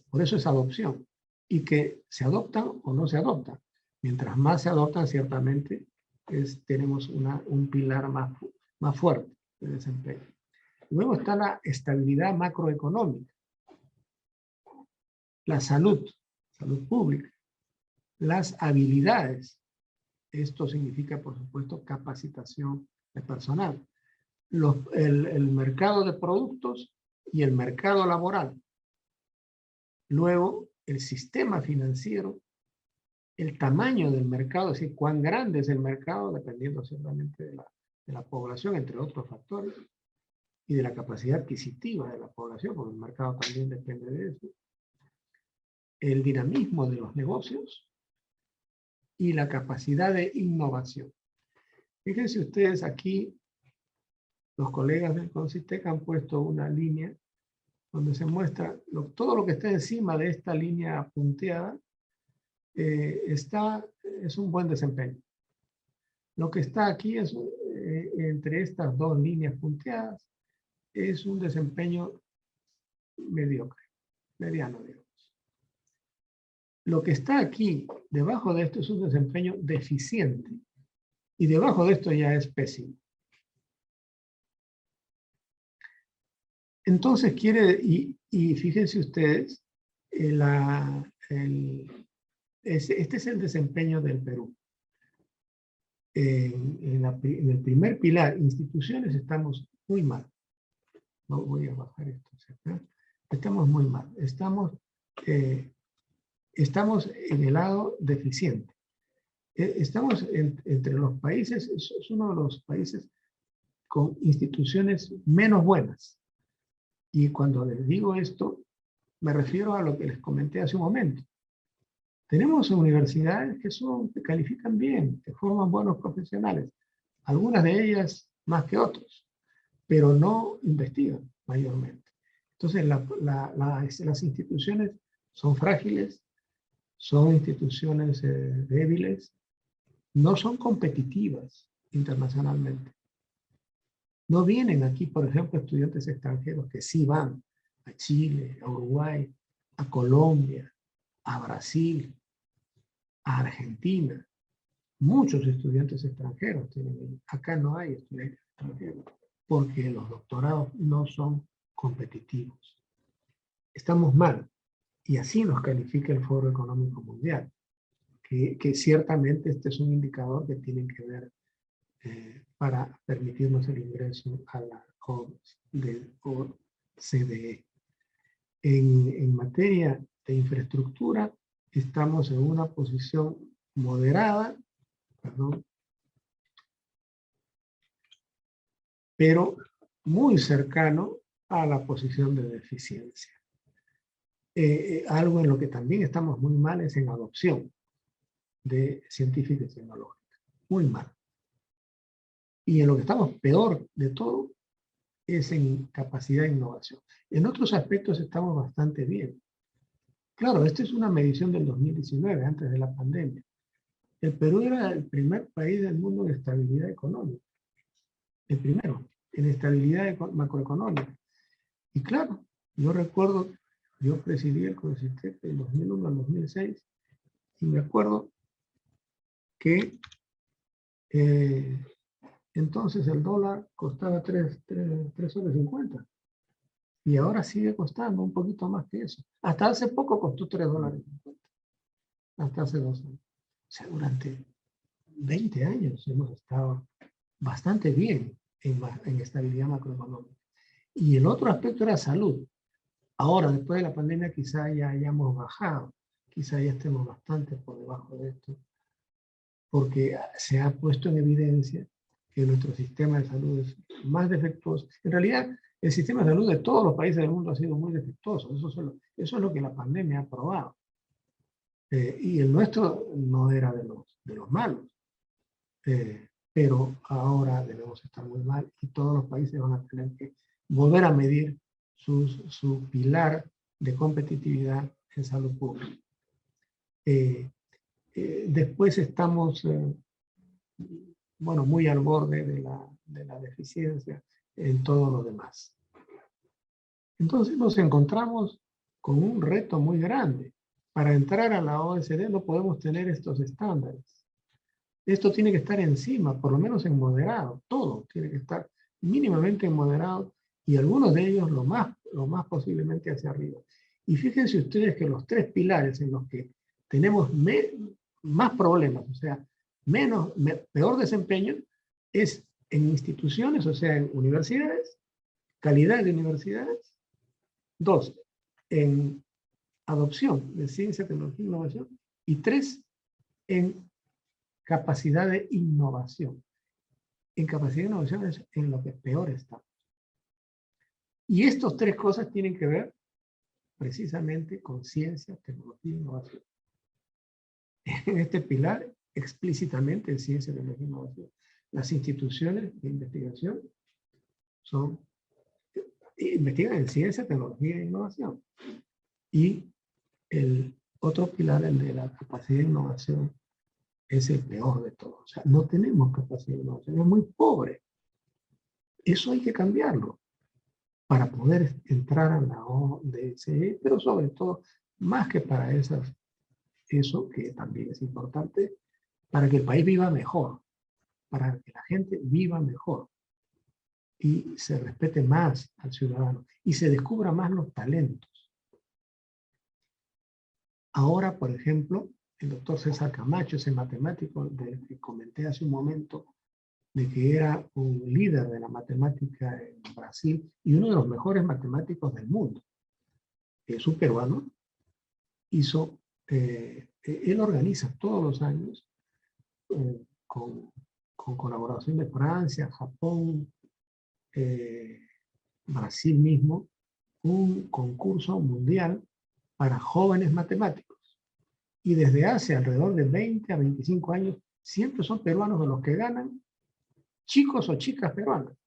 Por eso es adopción. Y que se adoptan o no se adoptan. Mientras más se adoptan, ciertamente, tenemos un pilar más fuerte de desempeño. Luego está la estabilidad macroeconómica, la salud pública, las habilidades. Esto significa, por supuesto, capacitación de personal. El mercado de productos y el mercado laboral. Luego, el sistema financiero, el tamaño del mercado, es decir, cuán grande es el mercado, dependiendo ciertamente de la población, entre otros factores, y de la capacidad adquisitiva de la población, porque el mercado también depende de eso. El dinamismo de los negocios y la capacidad de innovación. Fíjense ustedes aquí, los colegas del CONCITEC han puesto una línea donde se muestra todo lo que está encima de esta línea punteada es un buen desempeño. Lo que está aquí es entre estas dos líneas punteadas es un desempeño mediocre, mediano, digamos. Lo que está aquí, debajo de esto, es un desempeño deficiente. Y debajo de esto ya es pésimo. Entonces y fíjense ustedes, este es el desempeño del Perú. En el primer pilar, instituciones, estamos muy mal. No voy a bajar esto, ¿cierto? Estamos muy mal. Estamos en el lado deficiente. Estamos entre los países, es uno de los países con instituciones menos buenas. Y cuando les digo esto, me refiero a lo que les comenté hace un momento. Tenemos universidades que califican bien, que forman buenos profesionales, algunas de ellas más que otros, pero no investigan mayormente. Entonces, las instituciones son frágiles, son instituciones débiles, no son competitivas internacionalmente. No vienen aquí, por ejemplo, estudiantes extranjeros que sí van a Chile, a Uruguay, a Colombia, a Brasil, a Argentina. Muchos estudiantes extranjeros tienen. Acá no hay estudiantes extranjeros porque los doctorados no son competitivos. Estamos mal y así nos califica el Foro Económico Mundial, que ciertamente este es un indicador que tienen que ver para permitirnos el ingreso a la OCDE. En materia de infraestructura, estamos en una posición moderada, pero muy cercano a la posición de deficiencia. Algo en lo que también estamos muy mal es en adopción de científica y tecnológica. Muy mal. Y en lo que estamos peor de todo es en capacidad de innovación. En otros aspectos estamos bastante bien. Claro, esta es una medición del 2019, antes de la pandemia. El Perú era el primer país del mundo en estabilidad económica. El primero, en estabilidad macroeconómica. Y claro, yo recuerdo, yo presidí el CONCITEC del 2001 al 2006, y me acuerdo que entonces el dólar costaba 3,50 soles. Y ahora sigue costando un poquito más que eso. Hasta hace poco costó 3,50 dólares. Hasta hace 2 años. O sea, durante 20 años hemos estado bastante bien en estabilidad macroeconómica. Y el otro aspecto era salud. Ahora, después de la pandemia, quizá ya hayamos bajado. Quizá ya estemos bastante por debajo de esto. Porque se ha puesto en evidencia que nuestro sistema de salud es más defectuoso. En realidad, el sistema de salud de todos los países del mundo ha sido muy defectuoso. Eso es lo que la pandemia ha probado. Y el nuestro no era de los malos. Pero ahora debemos estar muy mal y todos los países van a tener que volver a medir su pilar de competitividad en salud pública. Después estamos muy al borde de la deficiencia en todo lo demás. Entonces nos encontramos con un reto muy grande. Para entrar a la OECD no podemos tener estos estándares. Esto tiene que estar encima, por lo menos en moderado. Todo tiene que estar mínimamente en moderado y algunos de ellos lo más posiblemente hacia arriba. Y fíjense ustedes que los tres pilares en los que tenemos más problemas, o sea, peor desempeño, es en instituciones, o sea, en universidades, calidad de universidades. 2, en adopción de ciencia, tecnología e innovación. Y 3, en capacidad de innovación. En capacidad de innovación es en lo que peor está. Y estas tres cosas tienen que ver precisamente con ciencia, tecnología e innovación. En este pilar, explícitamente en ciencia, tecnología e innovación. Las instituciones de investigación investigan en ciencia, tecnología e innovación. Y el otro pilar, el de la capacidad de innovación, es el peor de todos. O sea, no tenemos capacidad de innovación, es muy pobre. Eso hay que cambiarlo para poder entrar a la ODSE, pero sobre todo, más que para eso que también es importante, para que el país viva mejor, para que la gente viva mejor y se respete más al ciudadano y se descubra más los talentos. Ahora, por ejemplo, el doctor César Camacho, ese matemático del que comenté hace un momento, de que era un líder de la matemática en Brasil y uno de los mejores matemáticos del mundo. Es un peruano. Él organiza todos los años, con colaboración de Francia, Japón, Brasil mismo, un concurso mundial para jóvenes matemáticos. Y desde hace alrededor de 20 a 25 años, siempre son peruanos de los que ganan, chicos o chicas peruanas,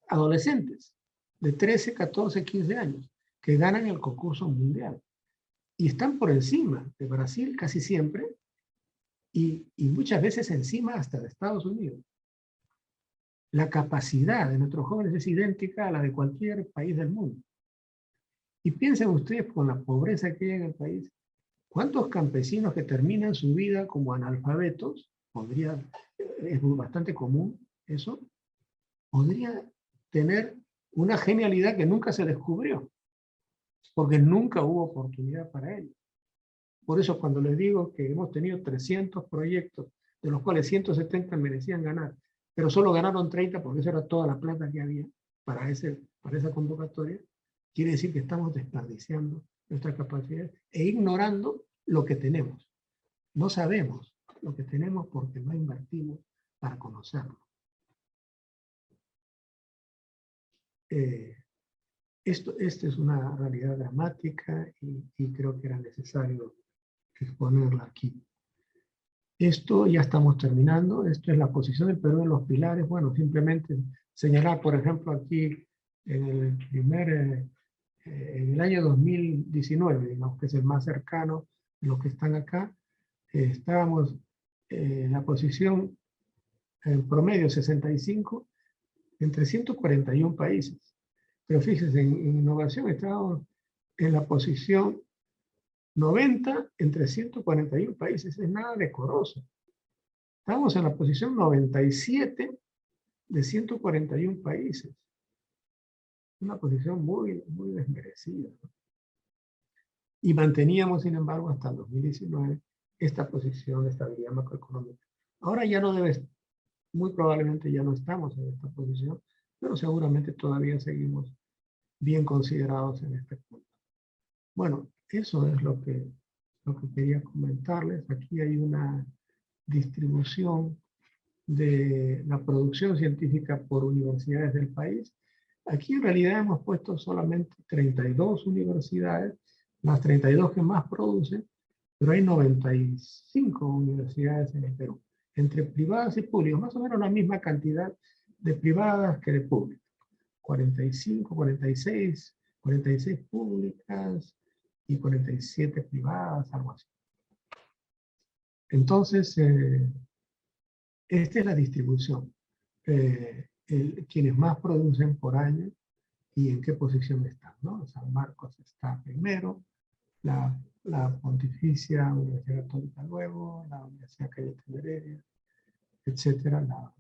adolescentes de 13, 14, 15 años, que ganan el concurso mundial. Y están por encima de Brasil casi siempre, y muchas veces encima hasta de Estados Unidos. La capacidad de nuestros jóvenes es idéntica a la de cualquier país del mundo. Y piensen ustedes, con la pobreza que hay en el país, ¿cuántos campesinos que terminan su vida como analfabetos, es bastante común eso, podría tener una genialidad que nunca se descubrió, porque nunca hubo oportunidad para ello? Por eso cuando les digo que hemos tenido 300 proyectos, de los cuales 170 merecían ganar, pero solo ganaron 30 porque esa era toda la plata que había para esa convocatoria, quiere decir que estamos desperdiciando nuestra capacidad e ignorando lo que tenemos. No sabemos lo que tenemos porque no invertimos para conocerlo. Esta es una realidad dramática y creo que era necesario exponerla aquí. Esto ya estamos terminando. Esto es la posición del Perú en los pilares. Bueno, simplemente señalar, por ejemplo, aquí en el año 2019, digamos que es el más cercano de los que están acá, estábamos en la posición, en promedio 65, en 341 países. Pero fíjense, en innovación estábamos en la posición 90 en 341 países. Es nada decoroso. Estamos en la posición 97 de 141 países. Una posición muy, muy desmerecida, ¿no? Y manteníamos, sin embargo, hasta el 2019 esta posición de estabilidad macroeconómica. Ahora ya no muy probablemente ya no estamos en esta posición, pero seguramente todavía seguimos bien considerados en este punto. Bueno, eso es lo que quería comentarles. Aquí hay una distribución de la producción científica por universidades del país. Aquí en realidad hemos puesto solamente 32 universidades, las 32 que más producen, pero hay 95 universidades en el Perú, entre privadas y públicas, más o menos la misma cantidad de privadas que de públicas. 45, 46 públicas y 47 privadas, algo así. Entonces, esta es la distribución. Quienes más producen por año y en qué posición están, ¿no? San Marcos está primero, la Pontificia Universidad Católica luego, la Universidad Cayetano Heredia, etcétera, la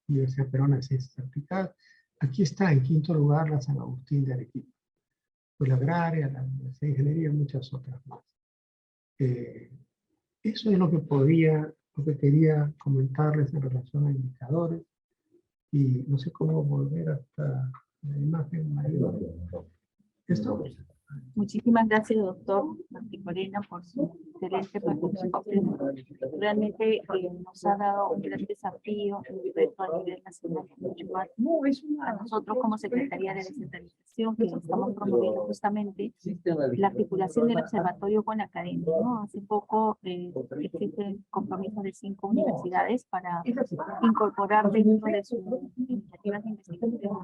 Universidad Peruana de Ciencias Aplicadas. Aquí está en quinto lugar la San Agustín de Arequipa, pues la Agraria, la Universidad de Ingeniería y muchas otras más. Eso es lo que quería comentarles en relación a indicadores, y no sé cómo volver hasta la imagen mayor. Esto. Muchísimas gracias, doctor Martí-Corena, por su excelente participación. Realmente nos ha dado un gran desafío, un reto a nivel nacional, mucho más a nosotros como Secretaría de Descentralización, que estamos promoviendo justamente la articulación del observatorio con la academia, ¿no? Hace poco existe el compromiso de 5 universidades para incorporar dentro de sus iniciativas de investigación, estudios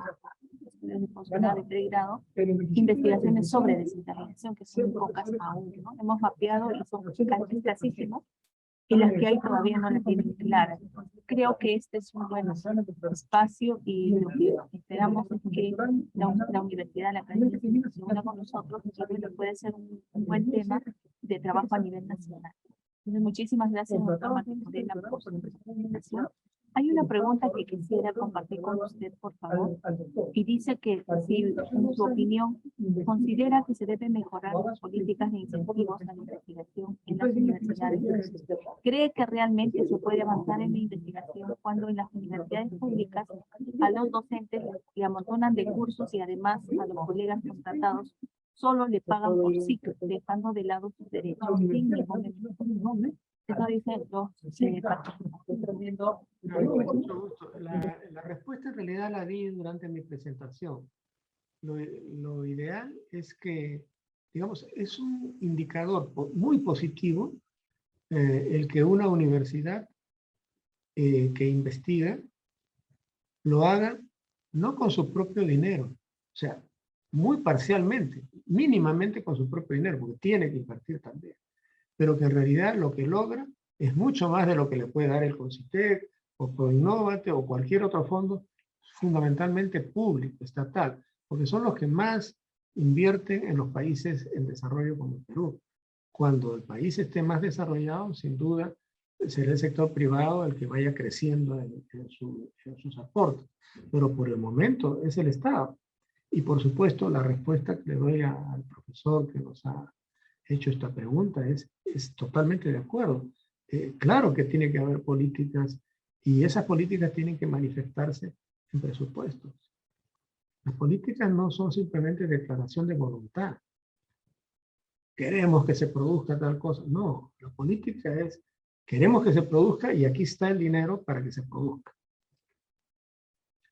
de posgrado y pregrado, investigaciones sobre descentralización, que son pocas aún, ¿no? Hemos mapeado y son escasísimas, y las que hay todavía no las tienen claras. Creo que este es un buen espacio, y lo que esperamos es que la universidad, la academia, se una con nosotros, y que puede ser un buen tema de trabajo a nivel nacional. Entonces, muchísimas gracias, doctor Martí-Corena, por su presentación. Hay una pregunta que quisiera compartir con usted, por favor, y dice que si, en su opinión, considera que se deben mejorar las políticas de incentivos a la investigación en las universidades. ¿Cree que realmente se puede avanzar en la investigación cuando en las universidades públicas a los docentes le amontonan de cursos, y además a los colegas contratados solo le pagan por ciclo, dejando de lado sus derechos? Eso dicen los participantes. Mucho gusto. La respuesta en realidad la di durante mi presentación. Lo ideal es que, digamos, es un indicador muy positivo el que una universidad que investiga lo haga no con su propio dinero, o sea, muy parcialmente, mínimamente con su propio dinero, porque tiene que invertir también, pero que en realidad lo que logra es mucho más de lo que le puede dar el CONCITEC o ProInnovate o cualquier otro fondo, fundamentalmente público, estatal, porque son los que más invierten en los países en desarrollo como el Perú. Cuando el país esté más desarrollado, sin duda, será el sector privado el que vaya creciendo en sus aportes. Pero por el momento es el Estado. Y por supuesto, la respuesta que le doy al profesor que nos ha hecho esta pregunta es totalmente de acuerdo. Claro que tiene que haber políticas, y esas políticas tienen que manifestarse en presupuestos. Las políticas no son simplemente declaración de voluntad. Queremos que se produzca tal cosa. No, la política es, queremos que se produzca y aquí está el dinero para que se produzca.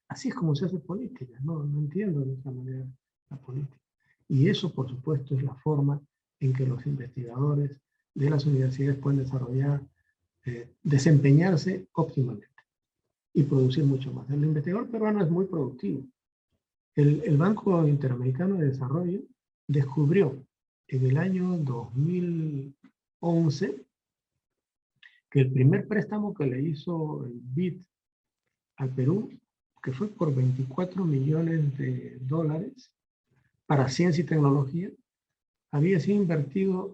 Así es como se hace política. No entiendo de esa manera la política. Y eso, por supuesto, es la forma en que los investigadores de las universidades pueden desarrollar, desempeñarse óptimamente y producir mucho más. El investigador peruano es muy productivo. El Banco Interamericano de Desarrollo descubrió en el año 2011 que el primer préstamo que le hizo el BID al Perú, que fue por $24 millones para ciencia y tecnología, había sido invertido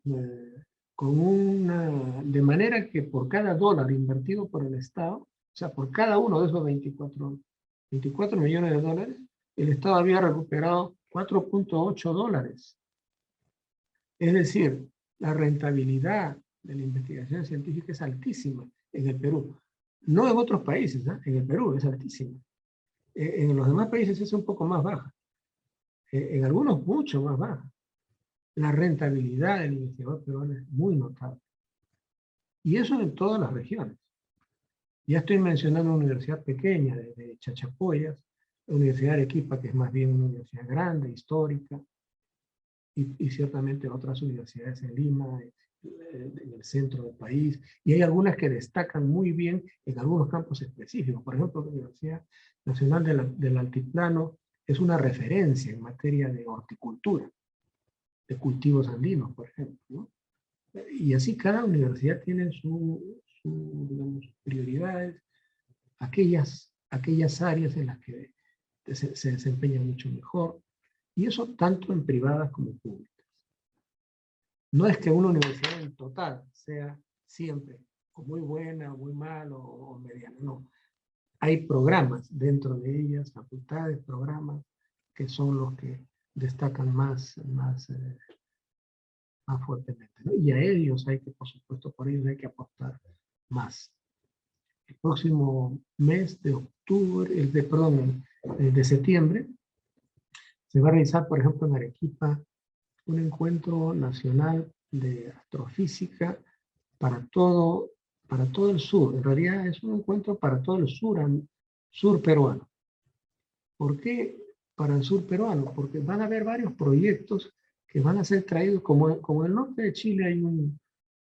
de manera que por cada dólar invertido por el Estado, o sea, por cada uno de esos 24 millones de dólares, el Estado había recuperado $4.8. Es decir, la rentabilidad de la investigación científica es altísima en el Perú. No en otros países, ¿eh? En el Perú es altísima. En los demás países es un poco más baja. En algunos mucho más baja. La rentabilidad del investigador peruano es muy notable. Y eso en todas las regiones. Ya estoy mencionando una universidad pequeña de Chachapoyas, la Universidad de Arequipa, que es más bien una universidad grande, histórica, y ciertamente otras universidades en Lima, en el centro del país, y hay algunas que destacan muy bien en algunos campos específicos. Por ejemplo, la Universidad Nacional del Altiplano es una referencia en materia de horticultura, de cultivos andinos, por ejemplo, ¿no? Y así cada universidad tiene digamos, prioridades. Aquellas aquellas áreas en las que se desempeñan mucho mejor, y eso tanto en privadas como en públicas. No es que una universidad en total sea siempre o muy buena, o muy mala, o mediana, no. Hay programas dentro de ellas, facultades, programas, que son los que destacan más fuertemente, ¿no? Y a ellos hay que, por supuesto, por ellos hay que apostar más. El próximo mes de octubre, de septiembre, se va a realizar, por ejemplo, en Arequipa, un encuentro nacional de astrofísica para todo el sur. En realidad es un encuentro para todo el sur peruano. ¿Por qué para el sur peruano? Porque van a haber varios proyectos que van a ser traídos, como en el norte de Chile hay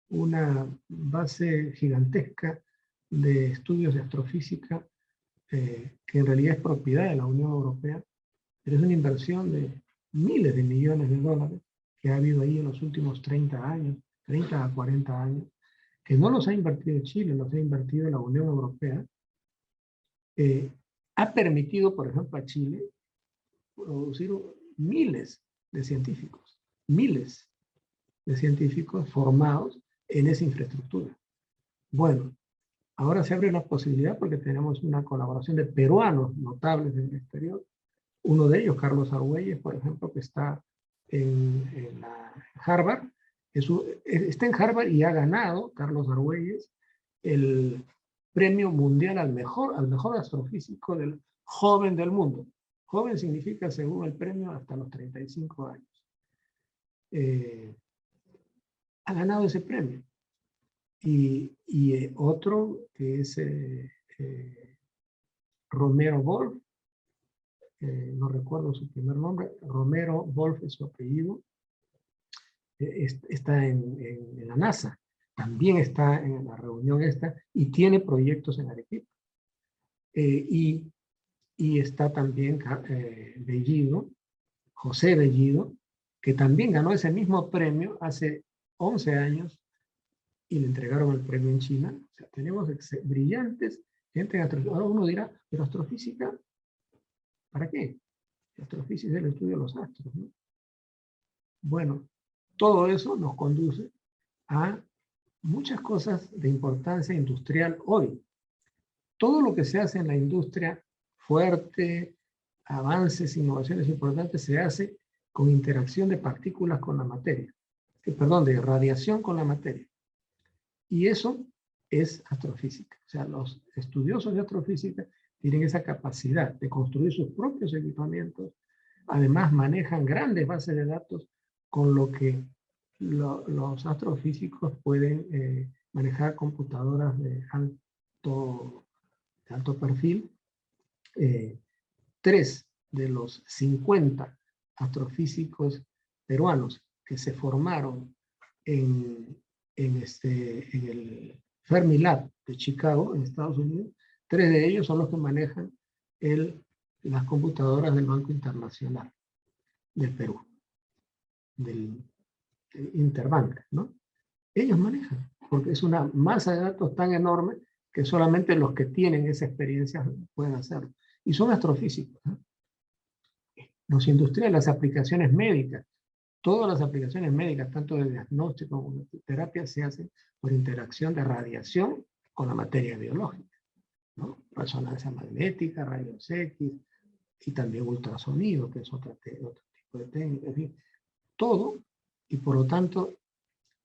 una base gigantesca de estudios de astrofísica que en realidad es propiedad de la Unión Europea, pero es una inversión de miles de millones de dólares que ha habido ahí en los últimos 30 años, 30 a 40 años, que no los ha invertido Chile, los ha invertido la Unión Europea. Ha permitido, por ejemplo, a Chile producir miles de científicos formados en esa infraestructura. Bueno, ahora se abre la posibilidad porque tenemos una colaboración de peruanos notables en el exterior. Uno de ellos, Carlos Argüelles, por ejemplo, que está en Harvard. Está en Harvard y ha ganado, Carlos Argüelles, el premio mundial al mejor astrofísico joven del mundo. Joven significa, según el premio, hasta los 35 años. Ha ganado ese premio. Y otro que es Romero Wolf, no recuerdo su primer nombre, Romero Wolf es su apellido, está en la NASA, también está en la reunión esta y tiene proyectos en Arequipa. Y está también Bellido, José Bellido, que también ganó ese mismo premio hace 11 años y le entregaron el premio en China. O sea, tenemos brillantes gente en astrofísica. Ahora uno dirá, pero astrofísica, ¿para qué? Astrofísica es el estudio de los astros, ¿no? Bueno, todo eso nos conduce a muchas cosas de importancia industrial hoy. Todo lo que se hace en la industria fuerte, avances, innovaciones importantes, se hace con interacción de partículas con la materia. De radiación con la materia. Y eso es astrofísica. O sea, los estudiosos de astrofísica tienen esa capacidad de construir sus propios equipamientos. Además, manejan grandes bases de datos con lo que los astrofísicos pueden manejar computadoras de alto perfil. 3 de los 50 astrofísicos peruanos que se formaron en el Fermilab de Chicago, en Estados Unidos, 3 de ellos son los que manejan las computadoras del Banco Internacional del Perú, del Interbank, ¿no? Ellos manejan, porque es una masa de datos tan enorme que solamente los que tienen esa experiencia pueden hacerlo. Y son astrofísicos, ¿no? Los industriales, las aplicaciones médicas, todas las aplicaciones médicas, tanto de diagnóstico como de terapia, se hacen por interacción de radiación con la materia biológica, ¿no? Resonancia magnética, rayos X y también ultrasonido, que es otro tipo de técnica, en fin, todo, y por lo tanto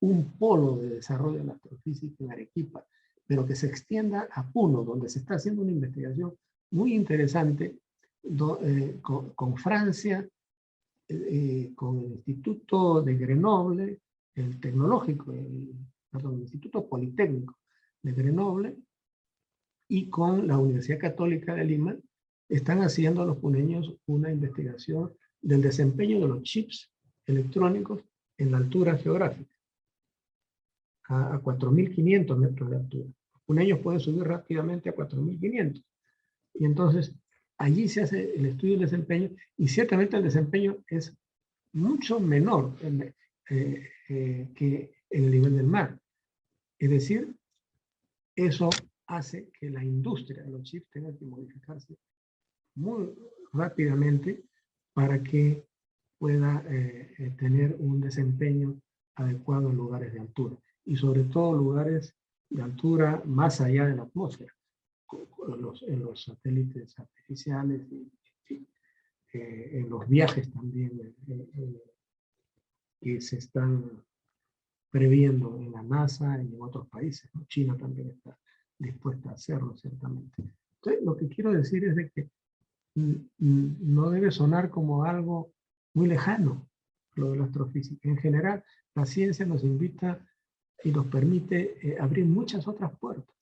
un polo de desarrollo de la astrofísica en Arequipa, pero que se extienda a Puno, donde se está haciendo una investigación muy interesante con Francia, con el Instituto de Grenoble, el tecnológico, el Instituto Politécnico de Grenoble, y con la Universidad Católica de Lima, están haciendo los puneños una investigación del desempeño de los chips electrónicos en la altura geográfica, a 4.500 metros de altura. Los puneños pueden subir rápidamente a 4.500. Y entonces, allí se hace el estudio del desempeño, y ciertamente el desempeño es mucho menor que en el nivel del mar. Es decir, eso hace que la industria de los chips tenga que modificarse muy rápidamente para que pueda tener un desempeño adecuado en lugares de altura, y sobre todo lugares de altura más allá de la atmósfera, en los satélites artificiales y en los viajes también que se están previendo en la NASA y en otros países, ¿no? China también está dispuesta a hacerlo, ciertamente. Entonces, lo que quiero decir es de que no debe sonar como algo muy lejano lo de la astrofísica. En general, la ciencia nos invita y nos permite abrir muchas otras puertas.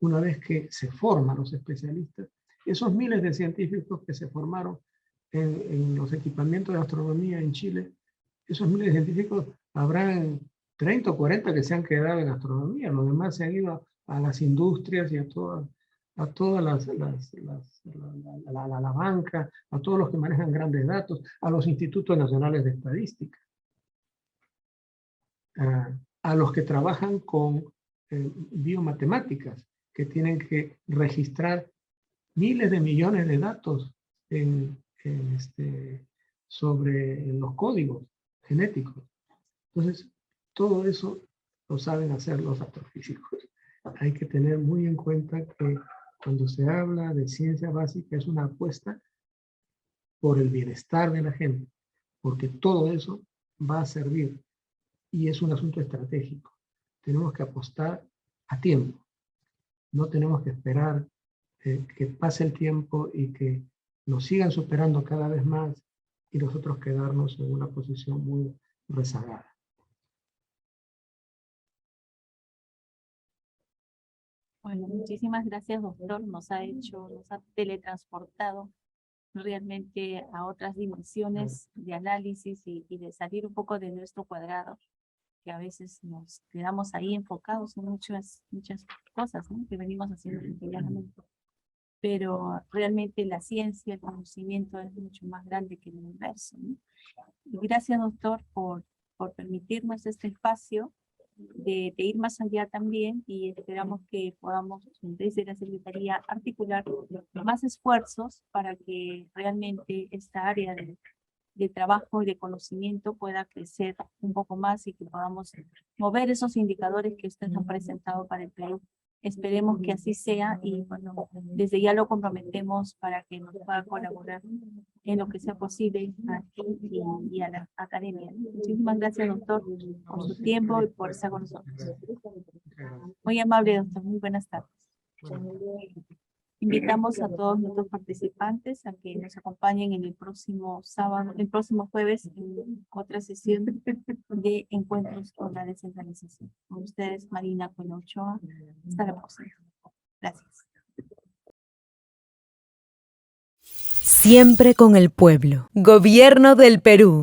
Una vez que se forman los especialistas, esos miles de científicos que se formaron en los equipamientos de astronomía en Chile, esos miles de científicos, habrán 30 o 40 que se han quedado en astronomía, los demás se han ido a las industrias y a todas la banca, a todos los que manejan grandes datos, a los institutos nacionales de estadística, a los que trabajan con biomatemáticas, que tienen que registrar miles de millones de datos sobre los códigos genéticos. Entonces, todo eso lo saben hacer los astrofísicos. Hay que tener muy en cuenta que cuando se habla de ciencia básica es una apuesta por el bienestar de la gente, porque todo eso va a servir y es un asunto estratégico. Tenemos que apostar a tiempo. No tenemos que esperar que pase el tiempo y que nos sigan superando cada vez más y nosotros quedarnos en una posición muy rezagada. Bueno, muchísimas gracias, doctor. Nos ha teletransportado realmente a otras dimensiones de análisis y de salir un poco de nuestro cuadrado, que a veces nos quedamos ahí enfocados en muchas cosas, ¿no?, que venimos haciendo cotidianamente. Pero realmente la ciencia, el conocimiento es mucho más grande que el universo, ¿no? Y gracias, doctor, por permitirnos este espacio de ir más allá también, y esperamos que podamos desde la Secretaría articular más esfuerzos para que realmente esta área de trabajo y de conocimiento pueda crecer un poco más y que podamos mover esos indicadores que ustedes han presentado para el Perú. Esperemos que así sea y bueno, desde ya lo comprometemos para que nos pueda colaborar en lo que sea posible aquí y a la academia. Muchísimas gracias, doctor, por su tiempo y por estar con nosotros. Muy amable, doctor. Muy buenas tardes. Invitamos a todos nuestros participantes a que nos acompañen en el próximo sábado, el próximo jueves, en otra sesión de encuentros con la descentralización. Con ustedes, Marina Cuellar Ochoa. Hasta la próxima. Gracias. Siempre con el pueblo. Gobierno del Perú.